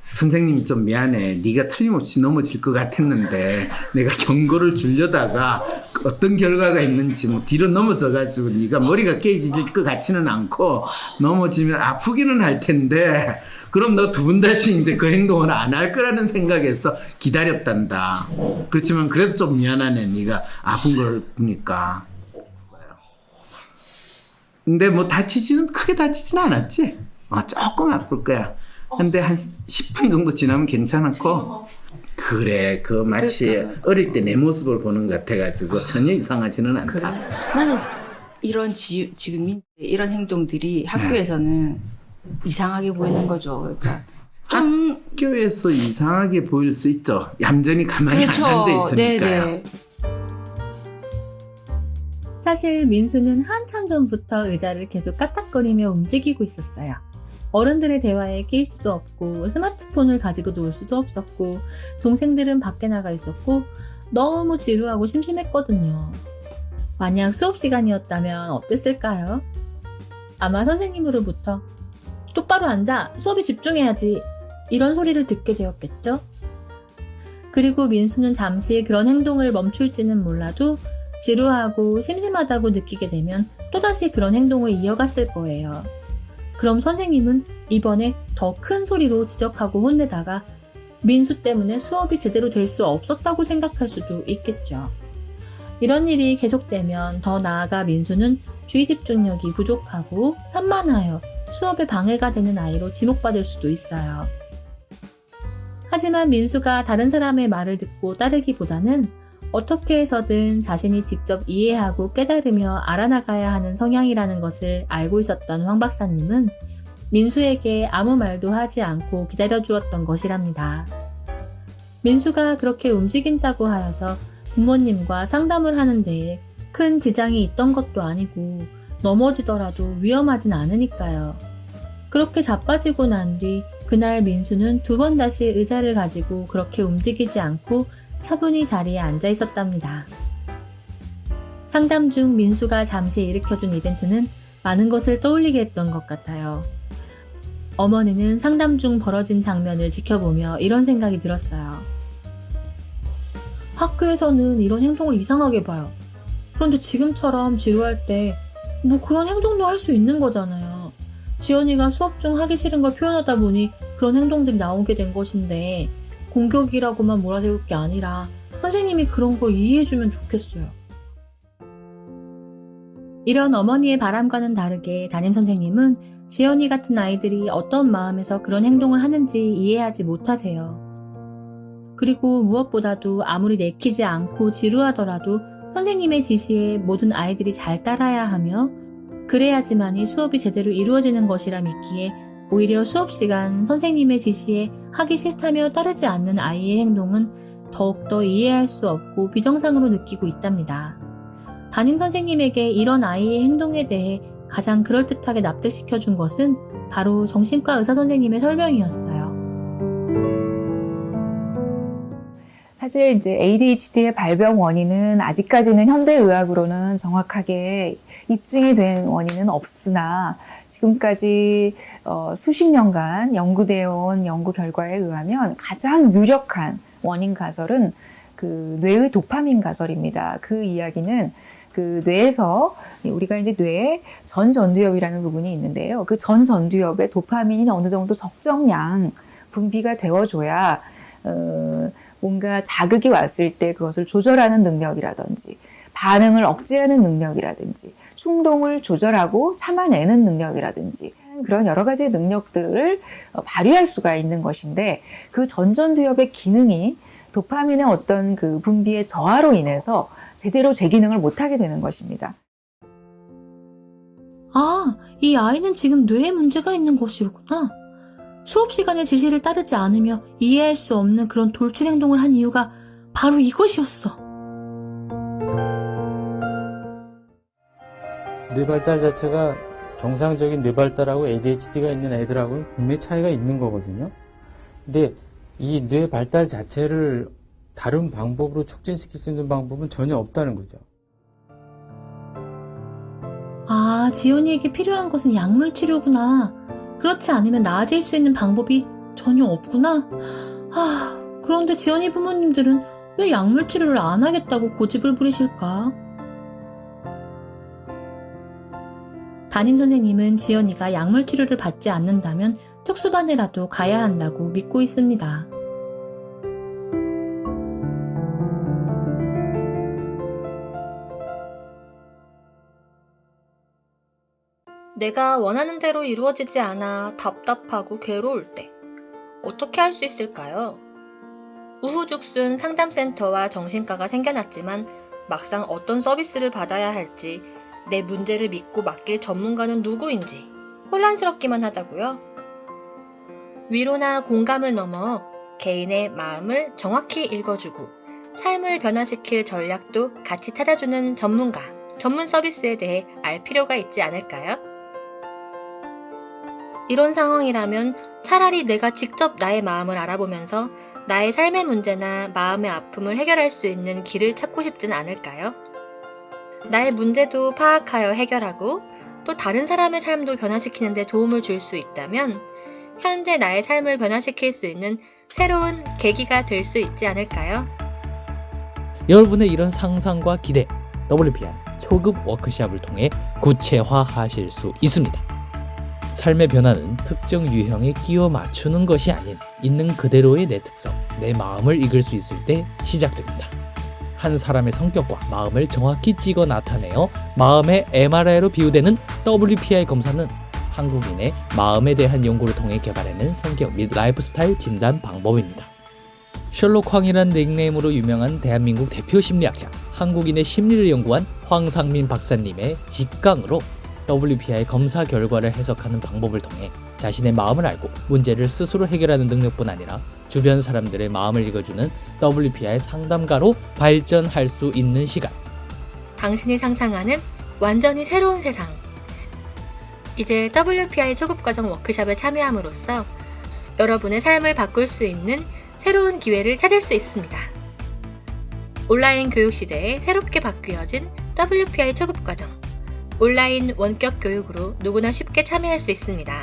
선생님이 좀 미안해. 네가 틀림없이 넘어질 것 같았는데 내가 경고를 주려다가 어떤 결과가 있는지 뭐 뒤로 넘어져가지고 네가 머리가 깨질 것 같지는 않고 넘어지면 아프기는 할 텐데 그럼 너 두 번 다시 이제 그 행동을 안 할 거라는 생각에서 기다렸단다. 그렇지만 그래도 좀 미안하네. 네가 아픈 걸 보니까. 근데 뭐 크게 다치지는 않았지? 조금 아플 거야. 근데 한 10분 정도 지나면 괜찮았고. 그래, 그 마치 어릴 때 내 모습을 보는 것 같아가지고 전혀 이상하지는 않다. 그래. 나는 이런 지금 이런 행동들이 학교에서는 이상하게 보이는 거죠. 그러니까 학교에서 이상하게 보일 수 있죠. 얌전히 가만히 그렇죠. 안 앉아 있으니까요. 네네. 사실 민수는 한참 전부터 의자를 계속 까딱거리며 움직이고 있었어요. 어른들의 대화에 낄 수도 없고 스마트폰을 가지고 놀 수도 없었고 동생들은 밖에 나가 있었고 너무 지루하고 심심했거든요. 만약 수업 시간이었다면 어땠을까요? 아마 선생님으로부터 똑바로 앉아, 수업에 집중해야지, 이런 소리를 듣게 되었겠죠? 그리고 민수는 잠시 그런 행동을 멈출지는 몰라도 지루하고 심심하다고 느끼게 되면 또다시 그런 행동을 이어갔을 거예요. 그럼 선생님은 이번에 더 큰 소리로 지적하고 혼내다가 민수 때문에 수업이 제대로 될 수 없었다고 생각할 수도 있겠죠. 이런 일이 계속되면 더 나아가 민수는 주의 집중력이 부족하고 산만하여 수업에 방해가 되는 아이로 지목받을 수도 있어요. 하지만 민수가 다른 사람의 말을 듣고 따르기보다는 어떻게 해서든 자신이 직접 이해하고 깨달으며 알아나가야 하는 성향이라는 것을 알고 있었던 황 박사님은 민수에게 아무 말도 하지 않고 기다려주었던 것이랍니다. 민수가 그렇게 움직인다고 하여서 부모님과 상담을 하는 데에 큰 지장이 있던 것도 아니고 넘어지더라도 위험하진 않으니까요. 그렇게 자빠지고 난 뒤 그날 민수는 2번 다시 의자를 가지고 그렇게 움직이지 않고 차분히 자리에 앉아 있었답니다. 상담 중 민수가 잠시 일으켜준 이벤트는 많은 것을 떠올리게 했던 것 같아요. 어머니는 상담 중 벌어진 장면을 지켜보며 이런 생각이 들었어요. 학교에서는 이런 행동을 이상하게 봐요. 그런데 지금처럼 지루할 때 뭐 그런 행동도 할 수 있는 거잖아요. 지연이가 수업 중 하기 싫은 걸 표현하다 보니 그런 행동들이 나오게 된 것인데 공격이라고만 몰아세울 게 아니라 선생님이 그런 걸 이해해주면 좋겠어요. 이런 어머니의 바람과는 다르게 담임선생님은 지연이 같은 아이들이 어떤 마음에서 그런 행동을 하는지 이해하지 못하세요. 그리고 무엇보다도 아무리 내키지 않고 지루하더라도 선생님의 지시에 모든 아이들이 잘 따라야 하며 그래야지만이 수업이 제대로 이루어지는 것이라 믿기에 오히려 수업 시간 선생님의 지시에 하기 싫다며 따르지 않는 아이의 행동은 더욱더 이해할 수 없고 비정상으로 느끼고 있답니다. 담임선생님에게 이런 아이의 행동에 대해 가장 그럴듯하게 납득시켜준 것은 바로 정신과 의사선생님의 설명이었어요. 사실 이제 ADHD의 발병 원인은 아직까지는 현대의학으로는 정확하게 입증이 된 원인은 없으나 지금까지 수십 년간 연구되어 온 연구 결과에 의하면 가장 유력한 원인 가설은 그 뇌의 도파민 가설입니다. 그 이야기는 그 뇌에서 우리가 이제 뇌에 전전두엽이라는 부분이 있는데요. 그 전전두엽에 도파민이 어느 정도 적정량 분비가 되어줘야 뭔가 자극이 왔을 때 그것을 조절하는 능력이라든지 반응을 억제하는 능력이라든지 충동을 조절하고 참아내는 능력이라든지 그런 여러 가지의 능력들을 발휘할 수가 있는 것인데 그 전전두엽의 기능이 도파민의 어떤 그 분비의 저하로 인해서 제대로 제 기능을 못하게 되는 것입니다. 아, 이 아이는 지금 뇌에 문제가 있는 것이구나. 수업 시간에 지시를 따르지 않으며 이해할 수 없는 그런 돌출 행동을 한 이유가 바로 이것이었어. 뇌 발달 자체가 정상적인 뇌 발달하고 ADHD가 있는 애들하고는 분명히 차이가 있는 거거든요. 근데 이 뇌 발달 자체를 다른 방법으로 촉진시킬 수 있는 방법은 전혀 없다는 거죠. 아, 지연이에게 필요한 것은 약물 치료구나. 그렇지 않으면 나아질 수 있는 방법이 전혀 없구나. 그런데 지연이 부모님들은 왜 약물 치료를 안 하겠다고 고집을 부리실까? 담임선생님은 지연이가 약물 치료를 받지 않는다면 특수반에라도 가야 한다고 믿고 있습니다. 내가 원하는 대로 이루어지지 않아 답답하고 괴로울 때 어떻게 할 수 있을까요? 우후죽순 상담센터와 정신과가 생겨났지만 막상 어떤 서비스를 받아야 할지 내 문제를 믿고 맡길 전문가는 누구인지 혼란스럽기만 하다고요? 위로나 공감을 넘어 개인의 마음을 정확히 읽어주고 삶을 변화시킬 전략도 같이 찾아주는 전문가, 전문 서비스에 대해 알 필요가 있지 않을까요? 이런 상황이라면 차라리 내가 직접 나의 마음을 알아보면서 나의 삶의 문제나 마음의 아픔을 해결할 수 있는 길을 찾고 싶진 않을까요? 나의 문제도 파악하여 해결하고 또 다른 사람의 삶도 변화시키는 데 도움을 줄 수 있다면 현재 나의 삶을 변화시킬 수 있는 새로운 계기가 될 수 있지 않을까요? 여러분의 이런 상상과 기대, WPR 초급 워크숍을 통해 구체화하실 수 있습니다. 삶의 변화는 특정 유형에 끼워 맞추는 것이 아닌 있는 그대로의 내 특성, 내 마음을 읽을 수 있을 때 시작됩니다. 한 사람의 성격과 마음을 정확히 찍어 나타내어 마음의 MRI로 비유되는 WPI 검사는 한국인의 마음에 대한 연구를 통해 개발해낸 성격 및 라이프스타일 진단 방법입니다. 셜록 황이란 닉네임으로 유명한 대한민국 대표 심리학자, 한국인의 심리를 연구한 황상민 박사님의 직강으로 WPI 검사 결과를 해석하는 방법을 통해 자신의 마음을 알고 문제를 스스로 해결하는 능력뿐 아니라 주변 사람들의 마음을 읽어주는 WPI 상담가로 발전할 수 있는 시간. 당신이 상상하는 완전히 새로운 세상. 이제 WPI 초급과정 워크숍에 참여함으로써 여러분의 삶을 바꿀 수 있는 새로운 기회를 찾을 수 있습니다. 온라인 교육 시대에 새롭게 바뀌어진 WPI 초급과정. 온라인 원격 교육으로 누구나 쉽게 참여할 수 있습니다.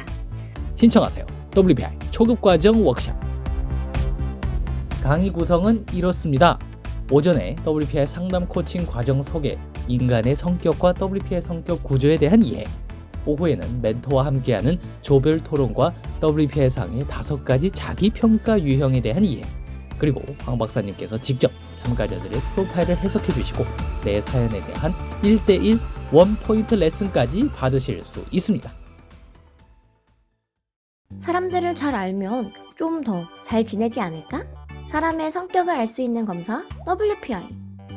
신청하세요. WPI 초급과정 워크숍. 강의 구성은 이렇습니다. 오전에 WPI 상담 코칭 과정 소개, 인간의 성격과 WPI 성격 구조에 대한 이해. 오후에는 멘토와 함께하는 조별 토론과 WPI 상의 5가지 자기평가 유형에 대한 이해. 그리고 황 박사님께서 직접 참가자들의 프로파일을 해석해 주시고 내 사연에 대한 1:1 원포인트 레슨까지 받으실 수 있습니다. 사람들을 잘 알면 좀 더 잘 지내지 않을까? 사람의 성격을 알 수 있는 검사 WPI.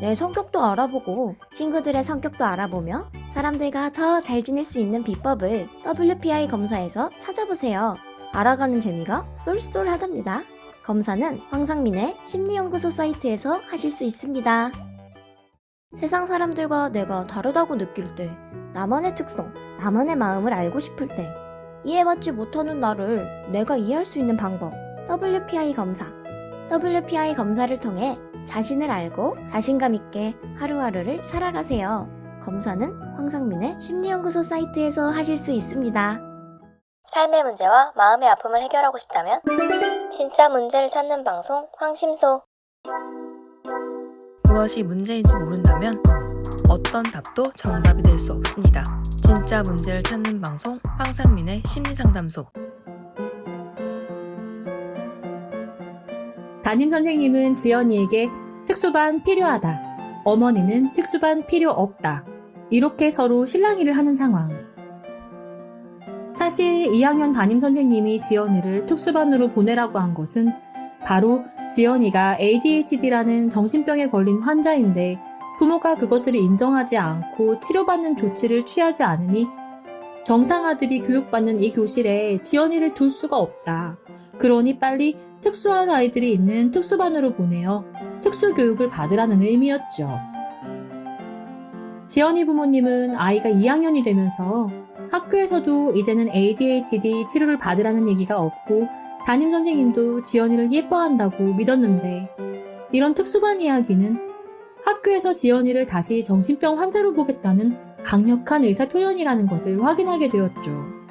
내 성격도 알아보고 친구들의 성격도 알아보며 사람들과 더 잘 지낼 수 있는 비법을 WPI 검사에서 찾아보세요. 알아가는 재미가 쏠쏠하답니다. 검사는 황상민의 심리연구소 사이트에서 하실 수 있습니다. 세상 사람들과 내가 다르다고 느낄 때, 나만의 특성, 나만의 마음을 알고 싶을 때, 이해받지 못하는 나를 내가 이해할 수 있는 방법, WPI 검사. WPI 검사를 통해 자신을 알고 자신감 있게 하루하루를 살아가세요. 검사는 황상민의 심리연구소 사이트에서 하실 수 있습니다. 삶의 문제와 마음의 아픔을 해결하고 싶다면 진짜 문제를 찾는 방송 황심소. 무엇이 문제인지 모른다면 어떤 답도 정답이 될 수 없습니다. 진짜 문제를 찾는 방송 황상민의 심리상담소. 담임 선생님은 지연이에게 특수반 필요하다. 어머니는 특수반 필요 없다. 이렇게 서로 실랑이를 하는 상황. 사실 2학년 담임 선생님이 지연이를 특수반으로 보내라고 한 것은 바로 지연이가 ADHD라는 정신병에 걸린 환자인데 부모가 그것을 인정하지 않고 치료받는 조치를 취하지 않으니 정상아들이 교육받는 이 교실에 지연이를 둘 수가 없다. 그러니 빨리 특수한 아이들이 있는 특수반으로 보내어 특수교육을 받으라는 의미였죠. 지연이 부모님은 아이가 2학년이 되면서 학교에서도 이제는 ADHD 치료를 받으라는 얘기가 없고 담임 선생님도 지연이를 예뻐한다고 믿었는데 이런 특수반 이야기는 학교에서 지연이를 다시 정신병 환자로 보겠다는 강력한 의사 표현이라는 것을 확인하게 되었죠.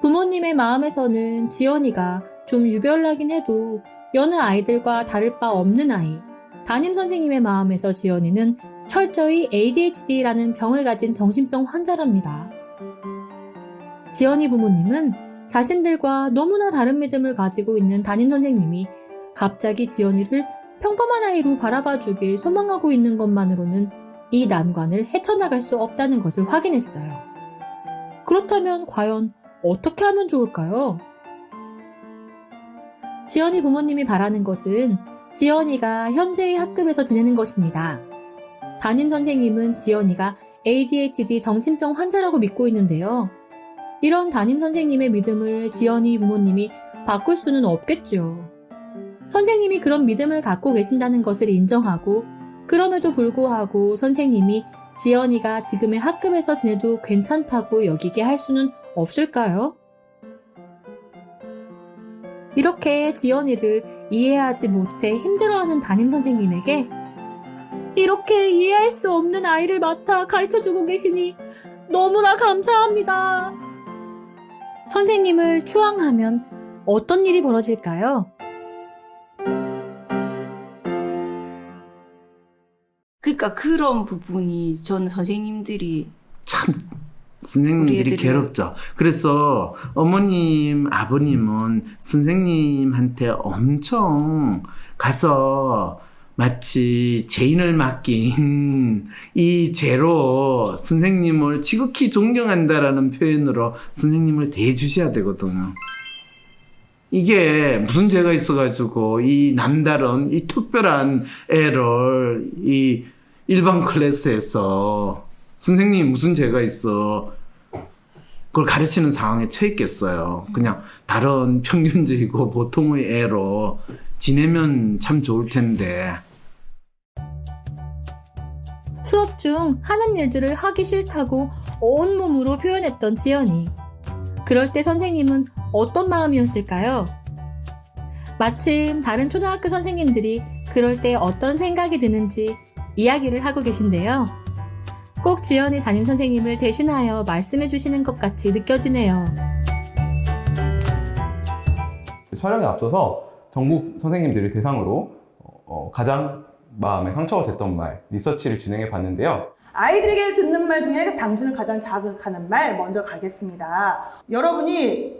부모님의 마음에서는 지연이가 좀 유별나긴 해도 여느 아이들과 다를 바 없는 아이. 담임 선생님의 마음에서 지연이는 철저히 ADHD라는 병을 가진 정신병 환자랍니다. 지연이 부모님은 자신들과 너무나 다른 믿음을 가지고 있는 담임 선생님이 갑자기 지연이를 평범한 아이로 바라봐주길 소망하고 있는 것만으로는 이 난관을 헤쳐나갈 수 없다는 것을 확인했어요. 그렇다면 과연 어떻게 하면 좋을까요? 지연이 부모님이 바라는 것은 지연이가 현재의 학급에서 지내는 것입니다. 담임 선생님은 지연이가 ADHD 정신병 환자라고 믿고 있는데요. 이런 담임 선생님의 믿음을 지연이 부모님이 바꿀 수는 없겠죠. 선생님이 그런 믿음을 갖고 계신다는 것을 인정하고 그럼에도 불구하고 선생님이 지연이가 지금의 학급에서 지내도 괜찮다고 여기게 할 수는 없을까요? 이렇게 지연이를 이해하지 못해 힘들어하는 담임 선생님에게 이렇게 이해할 수 없는 아이를 맡아 가르쳐주고 계시니 너무나 감사합니다. 선생님을 추앙하면 어떤 일이 벌어질까요? 그러니까 그런 부분이 전 선생님들이 선생님들이 괴롭죠. 그래서 어머님, 아버님은 선생님한테 엄청 가서 마치 죄인을 맡긴 이 죄로 선생님을 지극히 존경한다라는 표현으로 선생님을 대해주셔야 되거든요. 이게 무슨 죄가 있어가지고 이 남다른 이 특별한 애를 이 일반 클래스에서 선생님이 무슨 죄가 있어 그걸 가르치는 상황에 처했겠어요. 그냥 다른 평균적이고 보통의 애로 지내면 참 좋을 텐데. 수업 중 하는 일들을 하기 싫다고 온몸으로 표현했던 지연이. 그럴 때 선생님은 어떤 마음이었을까요? 마침 다른 초등학교 선생님들이 그럴 때 어떤 생각이 드는지 이야기를 하고 계신데요. 꼭 지연이 담임 선생님을 대신하여 말씀해 주시는 것 같이 느껴지네요. 촬영에 앞서서 전국 선생님들을 대상으로 가장 마음에 상처가 됐던 말 리서치를 진행해 봤는데요. 아이들에게 듣는 말 중에 당신을 가장 자극하는 말 먼저 가겠습니다. 여러분이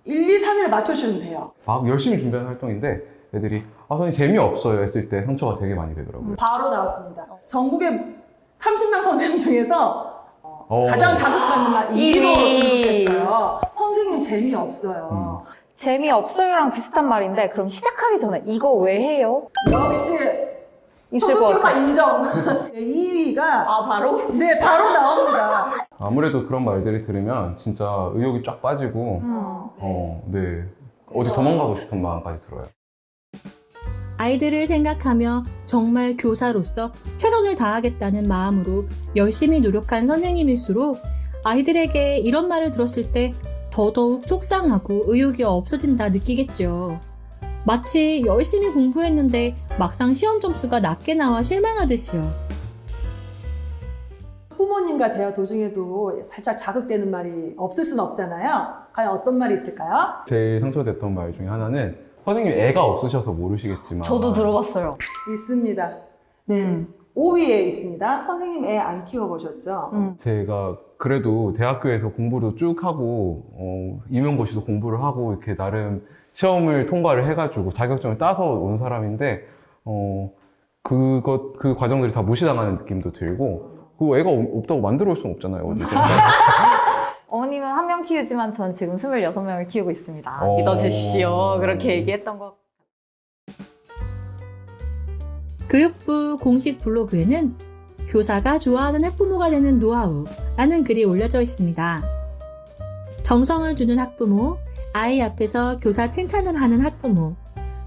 1, 2, 3위를 맞춰주시면 돼요. 막 열심히 준비한 활동인데 애들이 선생님 재미없어요 했을 때 상처가 되게 많이 되더라고요. 바로 나왔습니다. 전국의 30명 선생님 중에서 가장 자극받는 말 2위로 등록했어요. 선생님 재미없어요. 재미없어요랑 비슷한 말인데 그럼 시작하기 전에 이거 왜 해요? 역시 있을 것 초등교사 같아요. 인정. 2위가 바로? 네, 바로 나옵니다. 아무래도 그런 말들을 들으면 진짜 의욕이 쫙 빠지고 네 어디 도망가고 싶은 마음까지 들어요. 아이들을 생각하며 정말 교사로서 최선을 다하겠다는 마음으로 열심히 노력한 선생님일수록 아이들에게 이런 말을 들었을 때 더더욱 속상하고 의욕이 없어진다 느끼겠죠. 마치 열심히 공부했는데 막상 시험 점수가 낮게 나와 실망하듯이요. 부모님과 대화 도중에도 살짝 자극되는 말이 없을 수는 없잖아요. 과연 어떤 말이 있을까요? 제일 상처됐던 말 중에 하나는 선생님 애가 없으셔서 모르시겠지만 저도 들어봤어요. 있습니다. 네, 5위에 있습니다. 선생님 애 안 키워보셨죠? 제가 그래도 대학교에서 공부도 쭉 하고 임용고시도 공부를 하고 이렇게 나름 시험을 통과를 해가지고 자격증을 따서 온 사람인데 그 과정들이 다 무시당하는 느낌도 들고 그 애가 없다고 만들어 올 수는 없잖아요. 어디 어머님은 한 명 키우지만 전 지금 26명을 키우고 있습니다. 믿어주십시오. 그렇게 얘기했던 것. 교육부 공식 블로그에는 교사가 좋아하는 학부모가 되는 노하우라는 글이 올려져 있습니다. 정성을 주는 학부모, 아이 앞에서 교사 칭찬을 하는 학부모,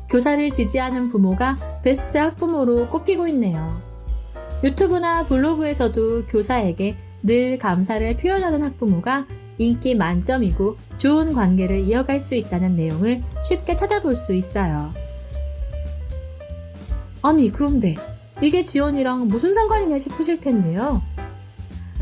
교사를 지지하는 부모가 베스트 학부모로 꼽히고 있네요. 유튜브나 블로그에서도 교사에게 늘 감사를 표현하는 학부모가 인기 만점이고 좋은 관계를 이어갈 수 있다는 내용을 쉽게 찾아볼 수 있어요. 아니 그런데 이게 지연이랑 무슨 상관이냐 싶으실 텐데요.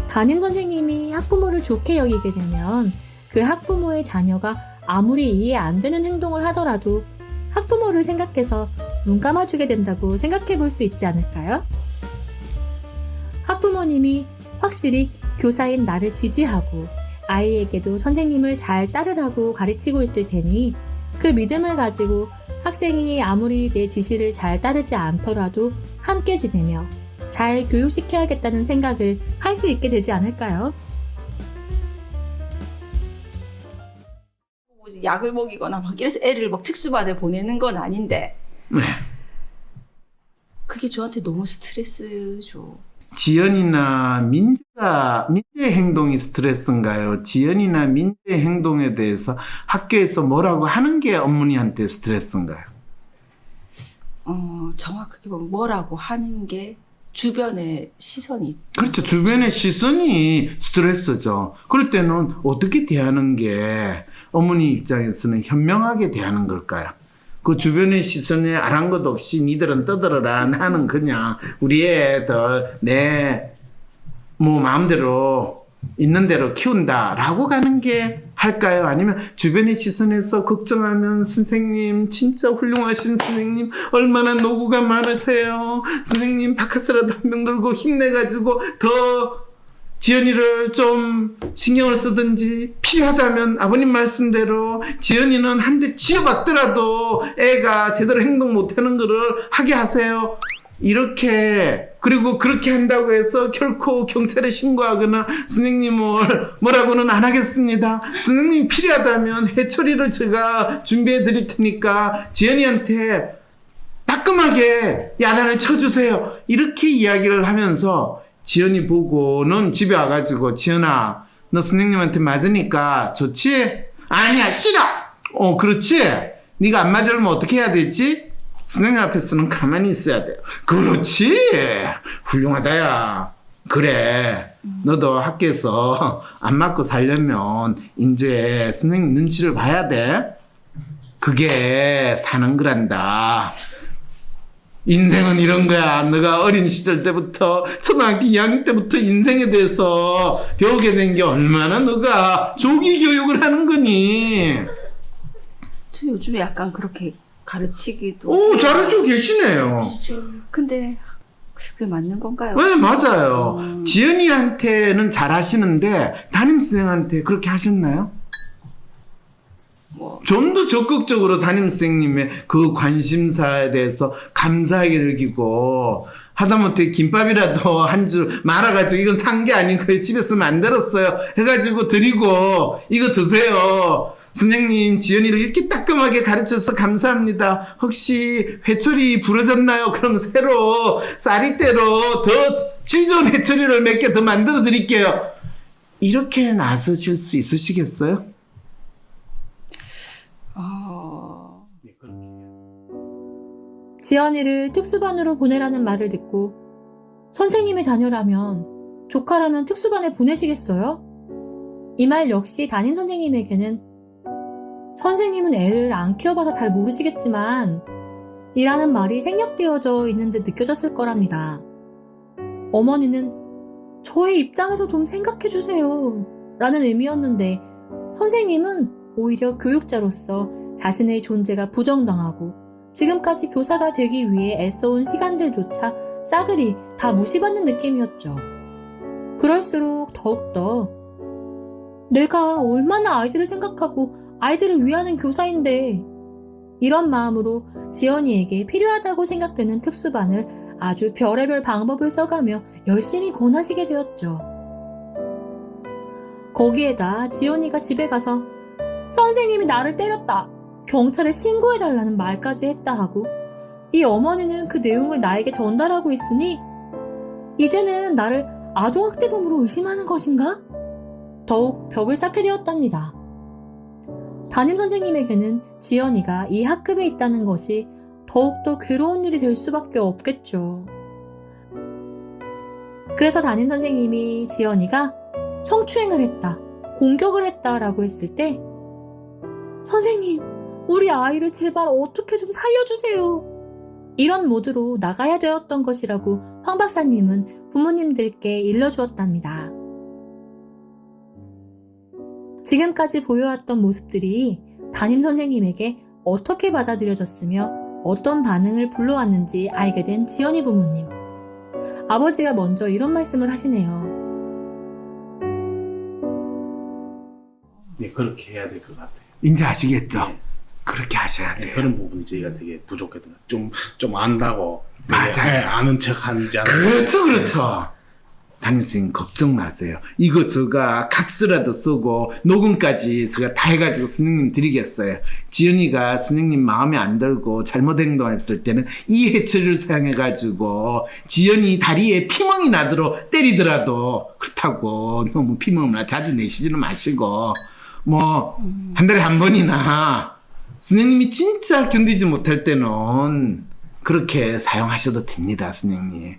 담임 선생님이 학부모를 좋게 여기게 되면 그 학부모의 자녀가 아무리 이해 안 되는 행동을 하더라도 학부모를 생각해서 눈 감아주게 된다고 생각해 볼 수 있지 않을까요? 학부모님이 확실히 교사인 나를 지지하고 아이에게도 선생님을 잘 따르라고 가르치고 있을 테니 그 믿음을 가지고 학생이 아무리 내 지시를 잘 따르지 않더라도 함께 지내며 잘 교육시켜야겠다는 생각을 할 수 있게 되지 않을까요? 약을 먹이거나 막 이래서 애를 막 특수반에 보내는 건 아닌데 그게 저한테 너무 스트레스죠. 지연이나 민재의 행동이 스트레스인가요? 지연이나 민재의 행동에 대해서 학교에서 뭐라고 하는 게 어머니한테 스트레스인가요? 정확하게 보면 뭐라고 하는 게 주변의 시선이 그렇죠. 주변의 시선이 스트레스죠. 그럴 때는 어떻게 대하는 게 어머니 입장에서는 현명하게 대하는 걸까요? 그 주변의 시선에 아랑곳 없이 니들은 떠들어라 나는 그냥 우리 애들 내 마음대로 있는 대로 키운다 라고 가는 게 할까요? 아니면 주변의 시선에서 걱정하면 선생님 진짜 훌륭하신 선생님 얼마나 노고가 많으세요 선생님 바카스라도 한 병 들고 힘내가지고 더 지연이를 좀 신경을 쓰든지 필요하다면 아버님 말씀대로 지연이는 한 대 치여받더라도 애가 제대로 행동 못하는 거를 하게 하세요. 이렇게 그리고 그렇게 한다고 해서 결코 경찰에 신고하거나 선생님을 뭐라고는 안 하겠습니다. 선생님 필요하다면 해처리를 제가 준비해 드릴 테니까 지연이한테 따끔하게 야단을 쳐주세요. 이렇게 이야기를 하면서 지연이 보고는 집에 와가지고 지연아 너 선생님한테 맞으니까 좋지? 아니야 싫어. 그렇지? 네가 안 맞으려면 어떻게 해야 되지? 선생님 앞에서는 가만히 있어야 돼요. 그렇지 훌륭하다야. 그래 너도 학교에서 안 맞고 살려면 이제 선생님 눈치를 봐야 돼. 그게 사는 거란다. 인생은 이런 거야. 너가 어린 시절 때부터 초등학교 2학년 때부터 인생에 대해서 배우게 된 게 얼마나 너가 조기 교육을 하는 거니. 저 요즘에 약간 그렇게 가르치기도 잘하시고 계시네요. 근데 그게 맞는 건가요? 네 맞아요. 지연이한테는 잘하시는데 담임선생한테 그렇게 하셨나요? 좀 더 적극적으로 담임선생님의 그 관심사에 대해서 감사하게 느끼고 하다못해 김밥이라도 한 줄 말아가지고 이건 산 게 아닌 그래 집에서 만들었어요 해가지고 드리고 이거 드세요. 선생님 지연이를 이렇게 따끔하게 가르쳐서 감사합니다. 혹시 회초리 부러졌나요? 그럼 새로 쌀이대로 더 질 좋은 회초리를 몇 개 더 만들어 드릴게요. 이렇게 나서실 수 있으시겠어요? 지연이를 특수반으로 보내라는 말을 듣고 선생님의 자녀라면 조카라면 특수반에 보내시겠어요? 이 말 역시 담임 선생님에게는 선생님은 애를 안 키워봐서 잘 모르시겠지만 이라는 말이 생략되어져 있는 듯 느껴졌을 거랍니다. 어머니는 저의 입장에서 좀 생각해주세요 라는 의미였는데 선생님은 오히려 교육자로서 자신의 존재가 부정당하고 지금까지 교사가 되기 위해 애써온 시간들조차 싸그리 다 무시받는 느낌이었죠. 그럴수록 더욱더 내가 얼마나 아이들을 생각하고 아이들을 위하는 교사인데 이런 마음으로 지연이에게 필요하다고 생각되는 특수반을 아주 별의별 방법을 써가며 열심히 권하시게 되었죠. 거기에다 지연이가 집에 가서 선생님이 나를 때렸다. 경찰에 신고해달라는 말까지 했다 하고 이 어머니는 그 내용을 나에게 전달하고 있으니 이제는 나를 아동학대범으로 의심하는 것인가? 더욱 벽을 쌓게 되었답니다. 담임선생님에게는 지연이가 이 학급에 있다는 것이 더욱더 괴로운 일이 될 수밖에 없겠죠. 그래서 담임선생님이 지연이가 성추행을 했다, 공격을 했다라고 했을 때 선생님, 우리 아이를 제발 어떻게 좀 살려주세요. 이런 모드로 나가야 되었던 것이라고 황 박사님은 부모님들께 일러주었답니다. 지금까지 보여왔던 모습들이 담임선생님에게 어떻게 받아들여졌으며 어떤 반응을 불러왔는지 알게 된 지연이 부모님. 아버지가 먼저 이런 말씀을 하시네요. 네, 그렇게 해야 될 것 같아요. 이제 아시겠죠? 네. 그렇게 하셔야 돼요. 네, 그런 부분이 저희가 되게 부족했던 것 같아요. 좀 안다고. 맞아요. 네, 아는 척 하는지 않는 그렇죠. 담임선생님 걱정 마세요. 이거 제가 각서라도 쓰고 녹음까지 제가 다 해가지고 선생님 드리겠어요. 지연이가 선생님 마음에 안 들고 잘못 행동했을 때는 이 해초리를 사용해가지고 지연이 다리에 피멍이 나도록 때리더라도 그렇다고 너무 피멍을 자주 내시지는 마시고 뭐 한 달에 한 번이나 선생님이 진짜 견디지 못할 때는 그렇게 사용하셔도 됩니다, 선생님.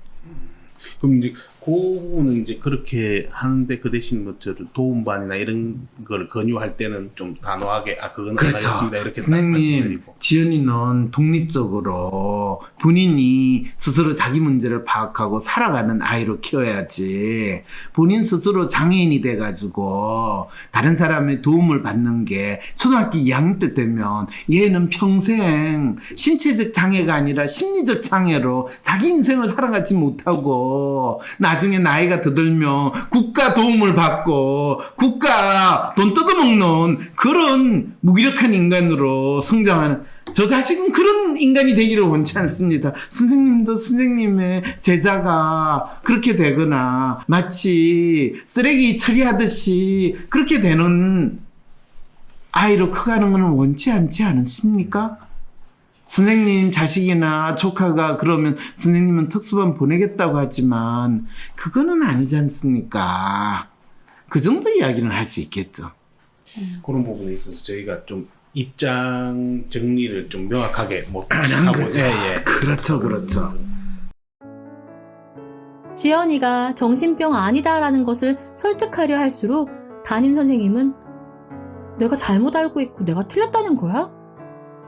그럼 이제 그 부분은 이제 그렇게 하는데 그 대신 뭐 도움반이나 이런 걸 권유할 때는 좀 단호하게 그건 안 하겠습니다 이렇게 선생님, 지연이는 독립적으로 본인이 스스로 자기 문제를 파악하고 살아가는 아이로 키워야지 본인 스스로 장애인이 돼가지고 다른 사람의 도움을 받는 게 초등학교 2학년 때 되면 얘는 평생 신체적 장애가 아니라 심리적 장애로 자기 인생을 살아가지 못하고 나중에 나이가 더 들면 국가 도움을 받고 국가 돈 뜯어먹는 그런 무기력한 인간으로 성장하는, 저 자식은 그런 인간이 되기를 원치 않습니다. 선생님도 선생님의 제자가 그렇게 되거나 마치 쓰레기 처리하듯이 그렇게 되는 아이로 커가는 건 원치 않지 않습니까? 선생님 자식이나 조카가 그러면 선생님은 특수반 보내겠다고 하지만 그거는 아니지 않습니까? 그 정도 이야기는 할 수 있겠죠. 그런 부분에 있어서 저희가 좀 입장 정리를 좀 명확하게 못 안 한 하고, 거죠. 그렇죠, 그렇죠. 지연이가 정신병 아니다라는 것을 설득하려 할수록 담임 선생님은 내가 잘못 알고 있고 내가 틀렸다는 거야?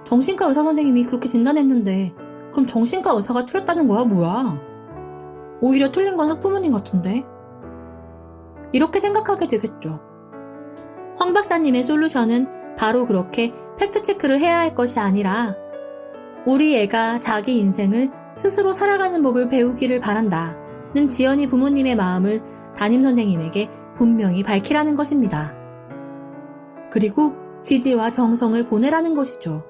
정신과 의사 선생님이 그렇게 진단했는데 그럼 정신과 의사가 틀렸다는 거야 뭐야? 오히려 틀린 건 학부모님 같은데? 이렇게 생각하게 되겠죠. 황 박사님의 솔루션은 바로 그렇게 팩트체크를 해야 할 것이 아니라 우리 애가 자기 인생을 스스로 살아가는 법을 배우기를 바란다 는 지연이 부모님의 마음을 담임 선생님에게 분명히 밝히라는 것입니다. 그리고 지지와 정성을 보내라는 것이죠.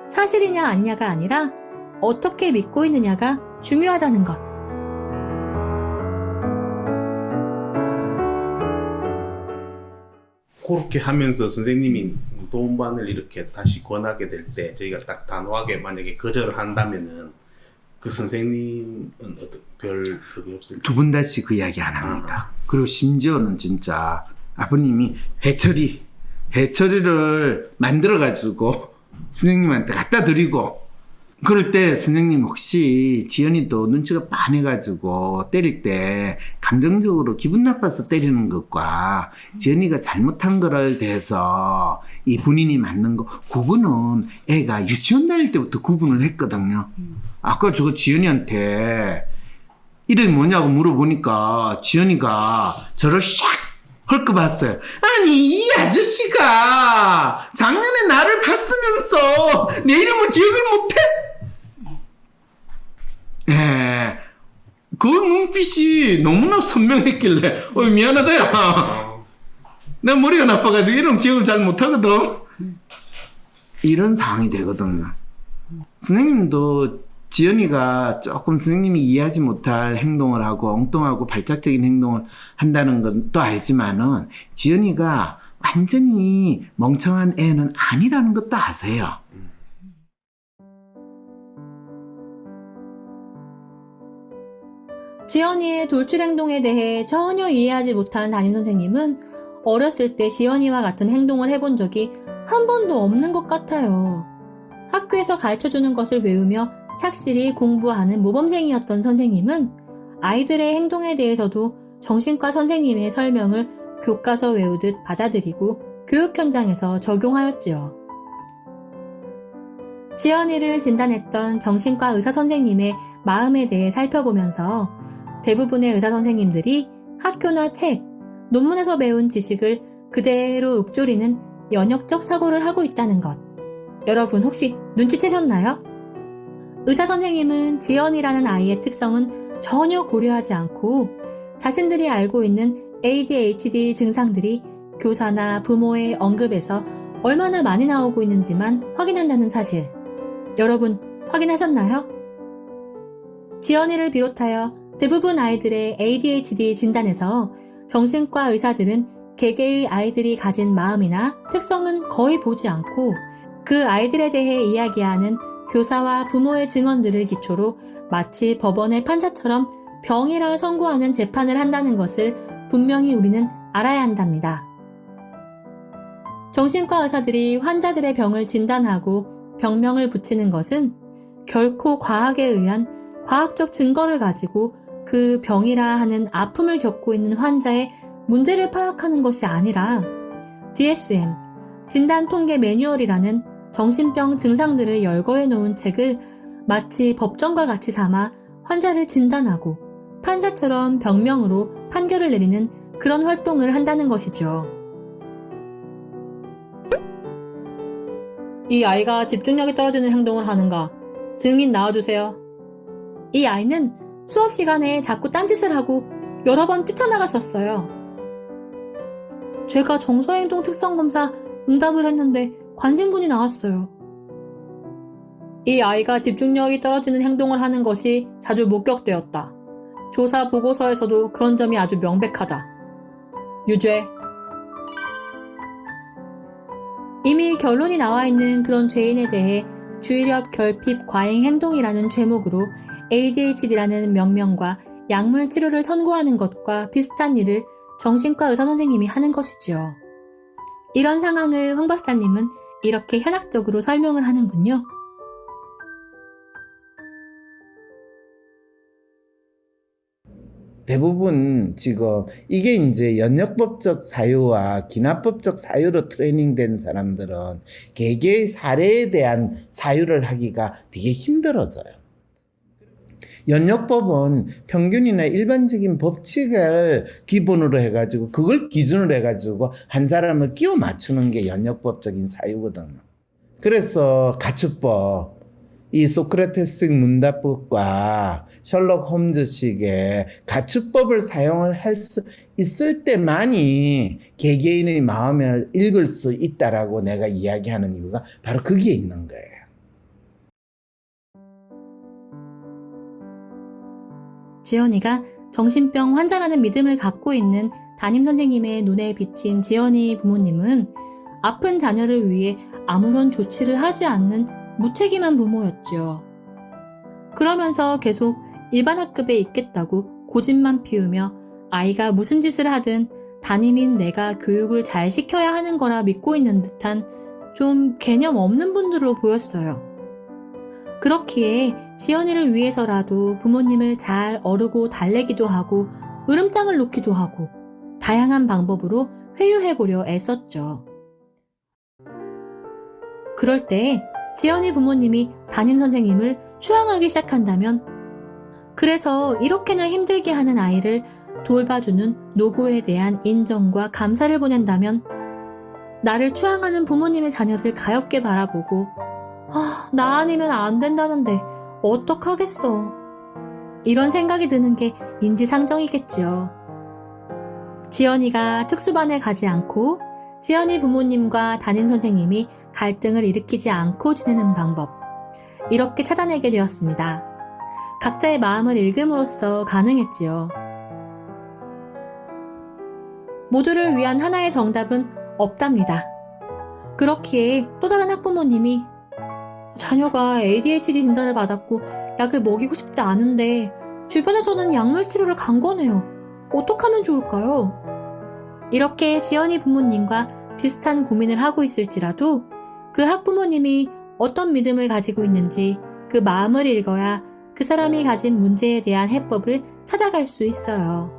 사실이냐 아니냐가 아니라 어떻게 믿고 있느냐가 중요하다는 것. 그렇게 하면서 선생님이 도움반을 이렇게 다시 권하게 될 때 저희가 딱 단호하게 만약에 거절을 한다면은 그 선생님은 별 그게 없을까요? 두 분 다시 그 이야기 안 합니다. 그리고 심지어는 진짜 아버님이 해처리를 만들어가지고 선생님한테 갖다 드리고, 그럴 때 선생님 혹시 지연이도 눈치가 빤해가지고 때릴 때 감정적으로 기분 나빠서 때리는 것과 지연이가 잘못한 거를 대해서 이 본인이 맞는 거, 그거는 애가 유치원 다닐 때부터 구분을 했거든요. 아까 저거 지연이한테 이름이 뭐냐고 물어보니까 지연이가 저를 샥 헐끄봤어요. 아니 이 아저씨가 작년에 나를 봤으면서 내 이름을 기억을 못해? 예, 그 눈빛이 너무나 선명했길래 미안하다야. 난 머리가 나빠가지고 이름 기억을 잘 못하거든. 이런 상황이 되거든요. 선생님도 지연이가 조금 선생님이 이해하지 못할 행동을 하고 엉뚱하고 발작적인 행동을 한다는 건 또 알지만은 지연이가 완전히 멍청한 애는 아니라는 것도 아세요. 지연이의 돌출 행동에 대해 전혀 이해하지 못한 담임선생님은 어렸을 때 지연이와 같은 행동을 해본 적이 한 번도 없는 것 같아요. 학교에서 가르쳐주는 것을 외우며 착실히 공부하는 모범생이었던 선생님은 아이들의 행동에 대해서도 정신과 선생님의 설명을 교과서 외우듯 받아들이고 교육 현장에서 적용하였지요. 지연이를 진단했던 정신과 의사 선생님의 마음에 대해 살펴보면서 대부분의 의사 선생님들이 학교나 책, 논문에서 배운 지식을 그대로 읊조리는 연역적 사고를 하고 있다는 것. 여러분 혹시 눈치채셨나요? 의사 선생님은 지연이라는 아이의 특성은 전혀 고려하지 않고 자신들이 알고 있는 ADHD 증상들이 교사나 부모의 언급에서 얼마나 많이 나오고 있는지만 확인한다는 사실. 여러분 확인하셨나요? 지연이를 비롯하여 대부분 아이들의 ADHD 진단에서 정신과 의사들은 개개의 아이들이 가진 마음이나 특성은 거의 보지 않고 그 아이들에 대해 이야기하는 교사와 부모의 증언들을 기초로 마치 법원의 판사처럼 병이라 선고하는 재판을 한다는 것을 분명히 우리는 알아야 한답니다. 정신과 의사들이 환자들의 병을 진단하고 병명을 붙이는 것은 결코 과학에 의한 과학적 증거를 가지고 그 병이라 하는 아픔을 겪고 있는 환자의 문제를 파악하는 것이 아니라 DSM, 진단 통계 매뉴얼이라는 정신병 증상들을 열거해 놓은 책을 마치 법정과 같이 삼아 환자를 진단하고 판사처럼 병명으로 판결을 내리는 그런 활동을 한다는 것이죠. 이 아이가 집중력이 떨어지는 행동을 하는가? 증인 나와주세요. 이 아이는 수업 시간에 자꾸 딴짓을 하고 여러 번 뛰쳐나갔었어요. 제가 정서행동 특성검사 응답을 했는데 관심군이 나왔어요. 이 아이가 집중력이 떨어지는 행동을 하는 것이 자주 목격되었다. 조사 보고서에서도 그런 점이 아주 명백하다. 유죄. 이미 결론이 나와 있는 그런 죄인에 대해 주의력 결핍 과잉 행동이라는 죄목으로 ADHD라는 명명과 약물 치료를 선고하는 것과 비슷한 일을 정신과 의사 선생님이 하는 것이지요. 이런 상황을 황 박사님은 이렇게 현학적으로 설명을 하는군요. 대부분 지금 이게 이제 연역법적 사유와 기납법적 사유로 트레이닝된 사람들은 개개의 사례에 대한 사유를 하기가 되게 힘들어져요. 연역법은 평균이나 일반적인 법칙을 기본으로 해가지고 그걸 기준으로 해가지고 한 사람을 끼워 맞추는 게 연역법적인 사유거든요. 그래서 가축법, 이 소크라테스 문답법과 셜록 홈즈식의 가축법을 사용을 할 수 있을 때만이 개개인의 마음을 읽을 수 있다라고 내가 이야기하는 이유가 바로 거기에 있는 거예요. 지연이가 정신병 환자라는 믿음을 갖고 있는 담임선생님의 눈에 비친 지연이 부모님은 아픈 자녀를 위해 아무런 조치를 하지 않는 무책임한 부모였죠. 그러면서 계속 일반 학급에 있겠다고 고집만 피우며 아이가 무슨 짓을 하든 담임인 내가 교육을 잘 시켜야 하는 거라 믿고 있는 듯한 좀 개념 없는 분들로 보였어요. 그렇기에 지연이를 위해서라도 부모님을 잘 어르고 달래기도 하고 으름장을 놓기도 하고 다양한 방법으로 회유해보려 애썼죠. 그럴 때 지연이 부모님이 담임선생님을 추앙하기 시작한다면, 그래서 이렇게나 힘들게 하는 아이를 돌봐주는 노고에 대한 인정과 감사를 보낸다면 나를 추앙하는 부모님의 자녀를 가엾게 바라보고 나 아니면 안 된다는데 어떡하겠어, 이런 생각이 드는 게 인지상정이겠지요. 지연이가 특수반에 가지 않고 지연이 부모님과 담임선생님이 갈등을 일으키지 않고 지내는 방법, 이렇게 찾아내게 되었습니다. 각자의 마음을 읽음으로써 가능했지요. 모두를 위한 하나의 정답은 없답니다. 그렇기에 또 다른 학부모님이 자녀가 ADHD 진단을 받았고 약을 먹이고 싶지 않은데 주변에서는 약물 치료를 강권해요. 어떡하면 좋을까요? 이렇게 지연이 부모님과 비슷한 고민을 하고 있을지라도 그 학부모님이 어떤 믿음을 가지고 있는지 그 마음을 읽어야 그 사람이 가진 문제에 대한 해법을 찾아갈 수 있어요.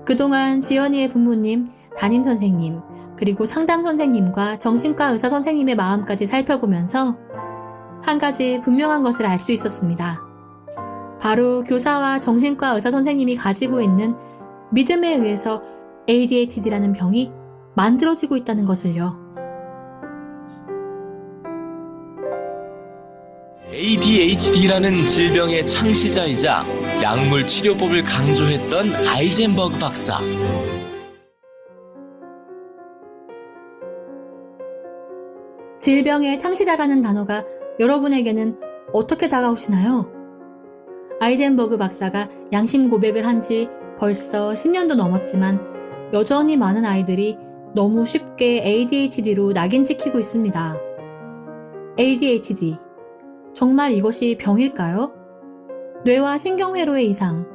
그동안 지연이의 부모님, 담임선생님, 그리고 상담선생님과 정신과 의사선생님의 마음까지 살펴보면서 한 가지 분명한 것을 알 수 있었습니다. 바로 교사와 정신과 의사선생님이 가지고 있는 믿음에 의해서 ADHD라는 병이 만들어지고 있다는 것을요. ADHD라는 질병의 창시자이자 약물 치료법을 강조했던 아이젠버그 박사. 질병의 창시자라는 단어가 여러분에게는 어떻게 다가오시나요? 아이젠버그 박사가 양심 고백을 한 지 벌써 10년도 넘었지만 여전히 많은 아이들이 너무 쉽게 ADHD로 낙인 찍히고 있습니다. ADHD. 정말 이것이 병일까요? 뇌와 신경회로의 이상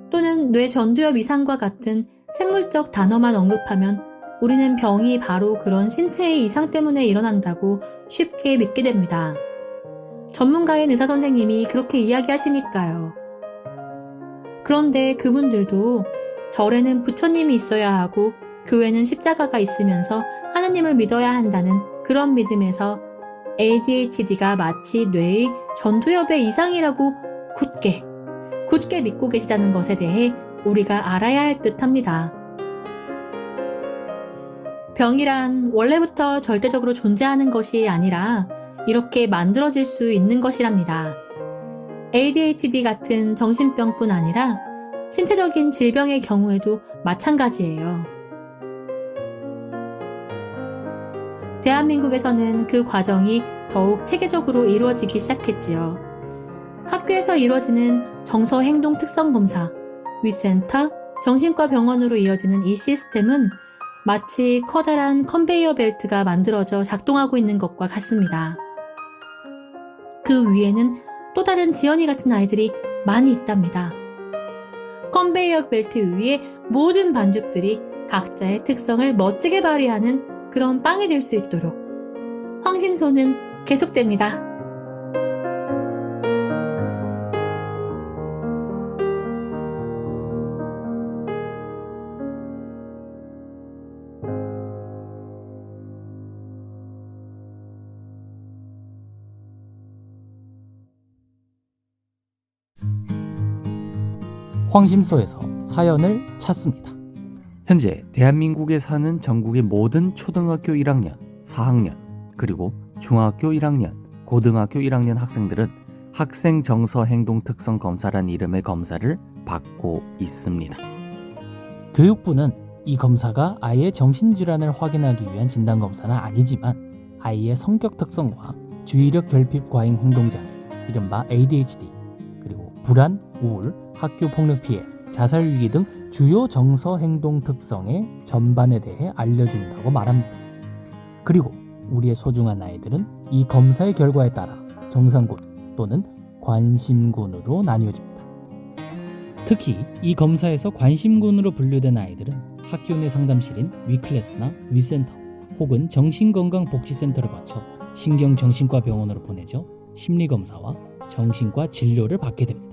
또는 뇌 전두엽 이상과 같은 생물적 단어만 언급하면 우리는 병이 바로 그런 신체의 이상 때문에 일어난다고 쉽게 믿게 됩니다. 전문가인 의사선생님이 그렇게 이야기하시니까요. 그런데 그분들도 절에는 부처님이 있어야 하고 교회는 십자가가 있으면서 하느님을 믿어야 한다는 그런 믿음에서 ADHD가 마치 뇌의 전두엽의 이상이라고 굳게 믿고 계시다는 것에 대해 우리가 알아야 할 듯합니다. 병이란 원래부터 절대적으로 존재하는 것이 아니라 이렇게 만들어질 수 있는 것이랍니다. ADHD 같은 정신병뿐 아니라 신체적인 질병의 경우에도 마찬가지예요. 대한민국에서는 그 과정이 더욱 체계적으로 이루어지기 시작했지요. 학교에서 이루어지는 정서 행동 특성 검사, 위센터, 정신과 병원으로 이어지는 이 시스템은 마치 커다란 컨베이어 벨트가 만들어져 작동하고 있는 것과 같습니다. 그 위에는 또 다른 지연이 같은 아이들이 많이 있답니다. 컨베이어 벨트 위에 모든 반죽들이 각자의 특성을 멋지게 발휘하는 그런 빵이 될 수 있도록 황심소는 계속됩니다. 황심소에서 사연을 찾습니다. 현재 대한민국에 사는 전국의 모든 초등학교 1학년, 4학년, 그리고 중학교 1학년, 고등학교 1학년 학생들은 학생 정서 행동 특성 검사란 이름의 검사를 받고 있습니다. 교육부는 이 검사가 아이의 정신질환을 확인하기 위한 진단검사는 아니지만 아이의 성격 특성과 주의력 결핍 과잉 행동장애, 이른바 ADHD, 그리고 불안, 우울, 학교 폭력 피해, 자살 위기 등 주요 정서 행동 특성의 전반에 대해 알려준다고 말합니다. 그리고 우리의 소중한 아이들은 이 검사의 결과에 따라 정상군 또는 관심군으로 나뉘어집니다. 특히 이 검사에서 관심군으로 분류된 아이들은 학교 내 상담실인 위클래스나 위센터 혹은 정신건강복지센터를 거쳐 신경정신과 병원으로 보내져 심리검사와 정신과 진료를 받게 됩니다.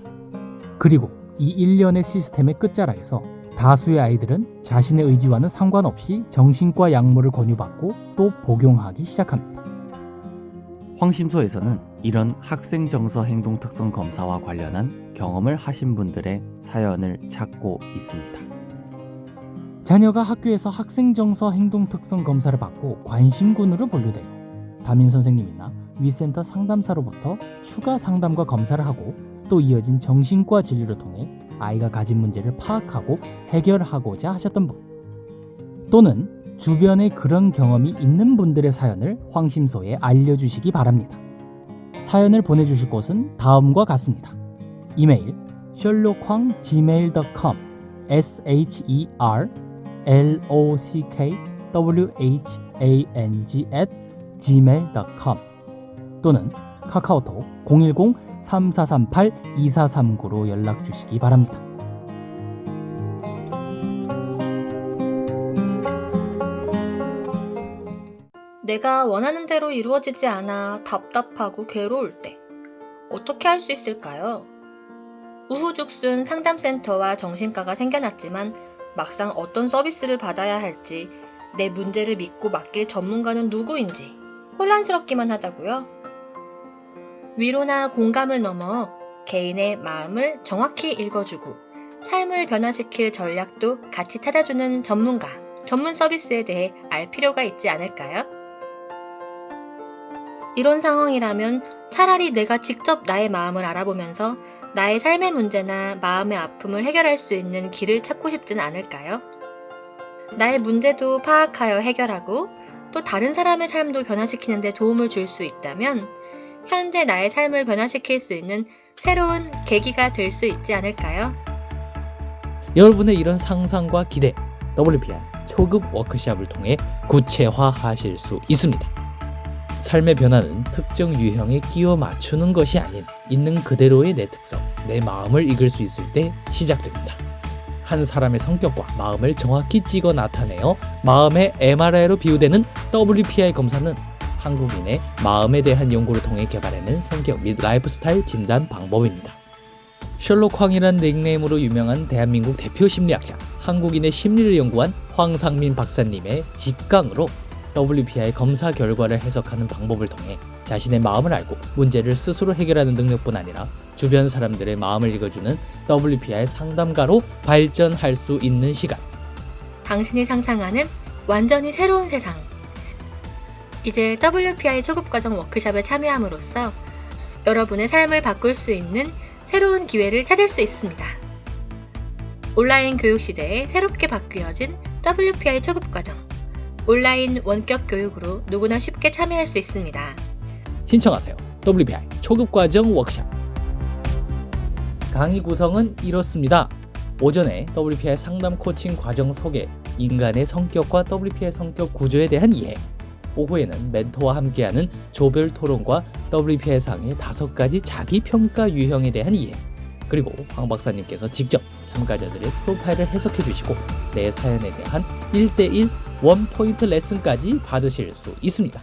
그리고 이 일련의 시스템의 끝자락에서 다수의 아이들은 자신의 의지와는 상관없이 정신과 약물을 권유받고 또 복용하기 시작합니다. 황심소에서는 이런 학생 정서 행동 특성 검사와 관련한 경험을 하신 분들의 사연을 찾고 있습니다. 자녀가 학교에서 학생 정서 행동 특성 검사를 받고 관심군으로 분류되어 담임 선생님이나 위센터 상담사로부터 추가 상담과 검사를 하고 또 이어진 정신과 진료를 통해 아이가 가진 문제를 파악하고 해결하고자 하셨던 분, 또는 주변에 그런 경험이 있는 분들의 사연을 황심소에 알려주시기 바랍니다. 사연을 보내주실 곳은 다음과 같습니다. 이메일 sherlockwhang@gmail.com sherlockwhang@gmail.com 또는 카카오톡 010-3438-2439로 연락주시기 바랍니다. 내가 원하는 대로 이루어지지 않아 답답하고 괴로울 때 어떻게 할 수 있을까요? 우후죽순 상담센터와 정신과가 생겨났지만 막상 어떤 서비스를 받아야 할지, 내 문제를 믿고 맡길 전문가는 누구인지 혼란스럽기만 하다고요? 위로나 공감을 넘어 개인의 마음을 정확히 읽어주고 삶을 변화시킬 전략도 같이 찾아주는 전문가, 전문 서비스에 대해 알 필요가 있지 않을까요? 이런 상황이라면 차라리 내가 직접 나의 마음을 알아보면서 나의 삶의 문제나 마음의 아픔을 해결할 수 있는 길을 찾고 싶진 않을까요? 나의 문제도 파악하여 해결하고 또 다른 사람의 삶도 변화시키는 데 도움을 줄 수 있다면 현재 나의 삶을 변화시킬 수 있는 새로운 계기가 될 수 있지 않을까요? 여러분의 이런 상상과 기대, WPI 초급 워크숍을 통해 구체화하실 수 있습니다. 삶의 변화는 특정 유형에 끼워 맞추는 것이 아닌 있는 그대로의 내 특성, 내 마음을 읽을 수 있을 때 시작됩니다. 한 사람의 성격과 마음을 정확히 찍어 나타내어 마음의 MRI로 비유되는 WPI 검사는 한국인의 마음에 대한 연구를 통해 개발해낸 성격 및 라이프 스타일 진단 방법입니다. 셜록 황이란 닉네임으로 유명한 대한민국 대표 심리학자, 한국인의 심리를 연구한 황상민 박사님의 직강으로 WPI 검사 결과를 해석하는 방법을 통해 자신의 마음을 알고 문제를 스스로 해결하는 능력뿐 아니라 주변 사람들의 마음을 읽어주는 WPI 상담가로 발전할 수 있는 시간. 당신이 상상하는 완전히 새로운 세상. 이제 WPI 초급과정 워크숍에 참여함으로써 여러분의 삶을 바꿀 수 있는 새로운 기회를 찾을 수 있습니다. 온라인 교육 시대에 새롭게 바뀌어진 WPI 초급과정. 온라인 원격 교육으로 누구나 쉽게 참여할 수 있습니다. 신청하세요. WPI 초급과정 워크샵. 강의 구성은 이렇습니다. 오전에 WPI 상담 코칭 과정 소개, 인간의 성격과 WPI 성격 구조에 대한 이해. 오후에는 멘토와 함께하는 조별 토론과 WPI 상의 5가지 자기평가 유형에 대한 이해. 그리고 황 박사님께서 직접 참가자들의 프로파일을 해석해 주시고 내 사연에 대한 1:1 원포인트 레슨까지 받으실 수 있습니다.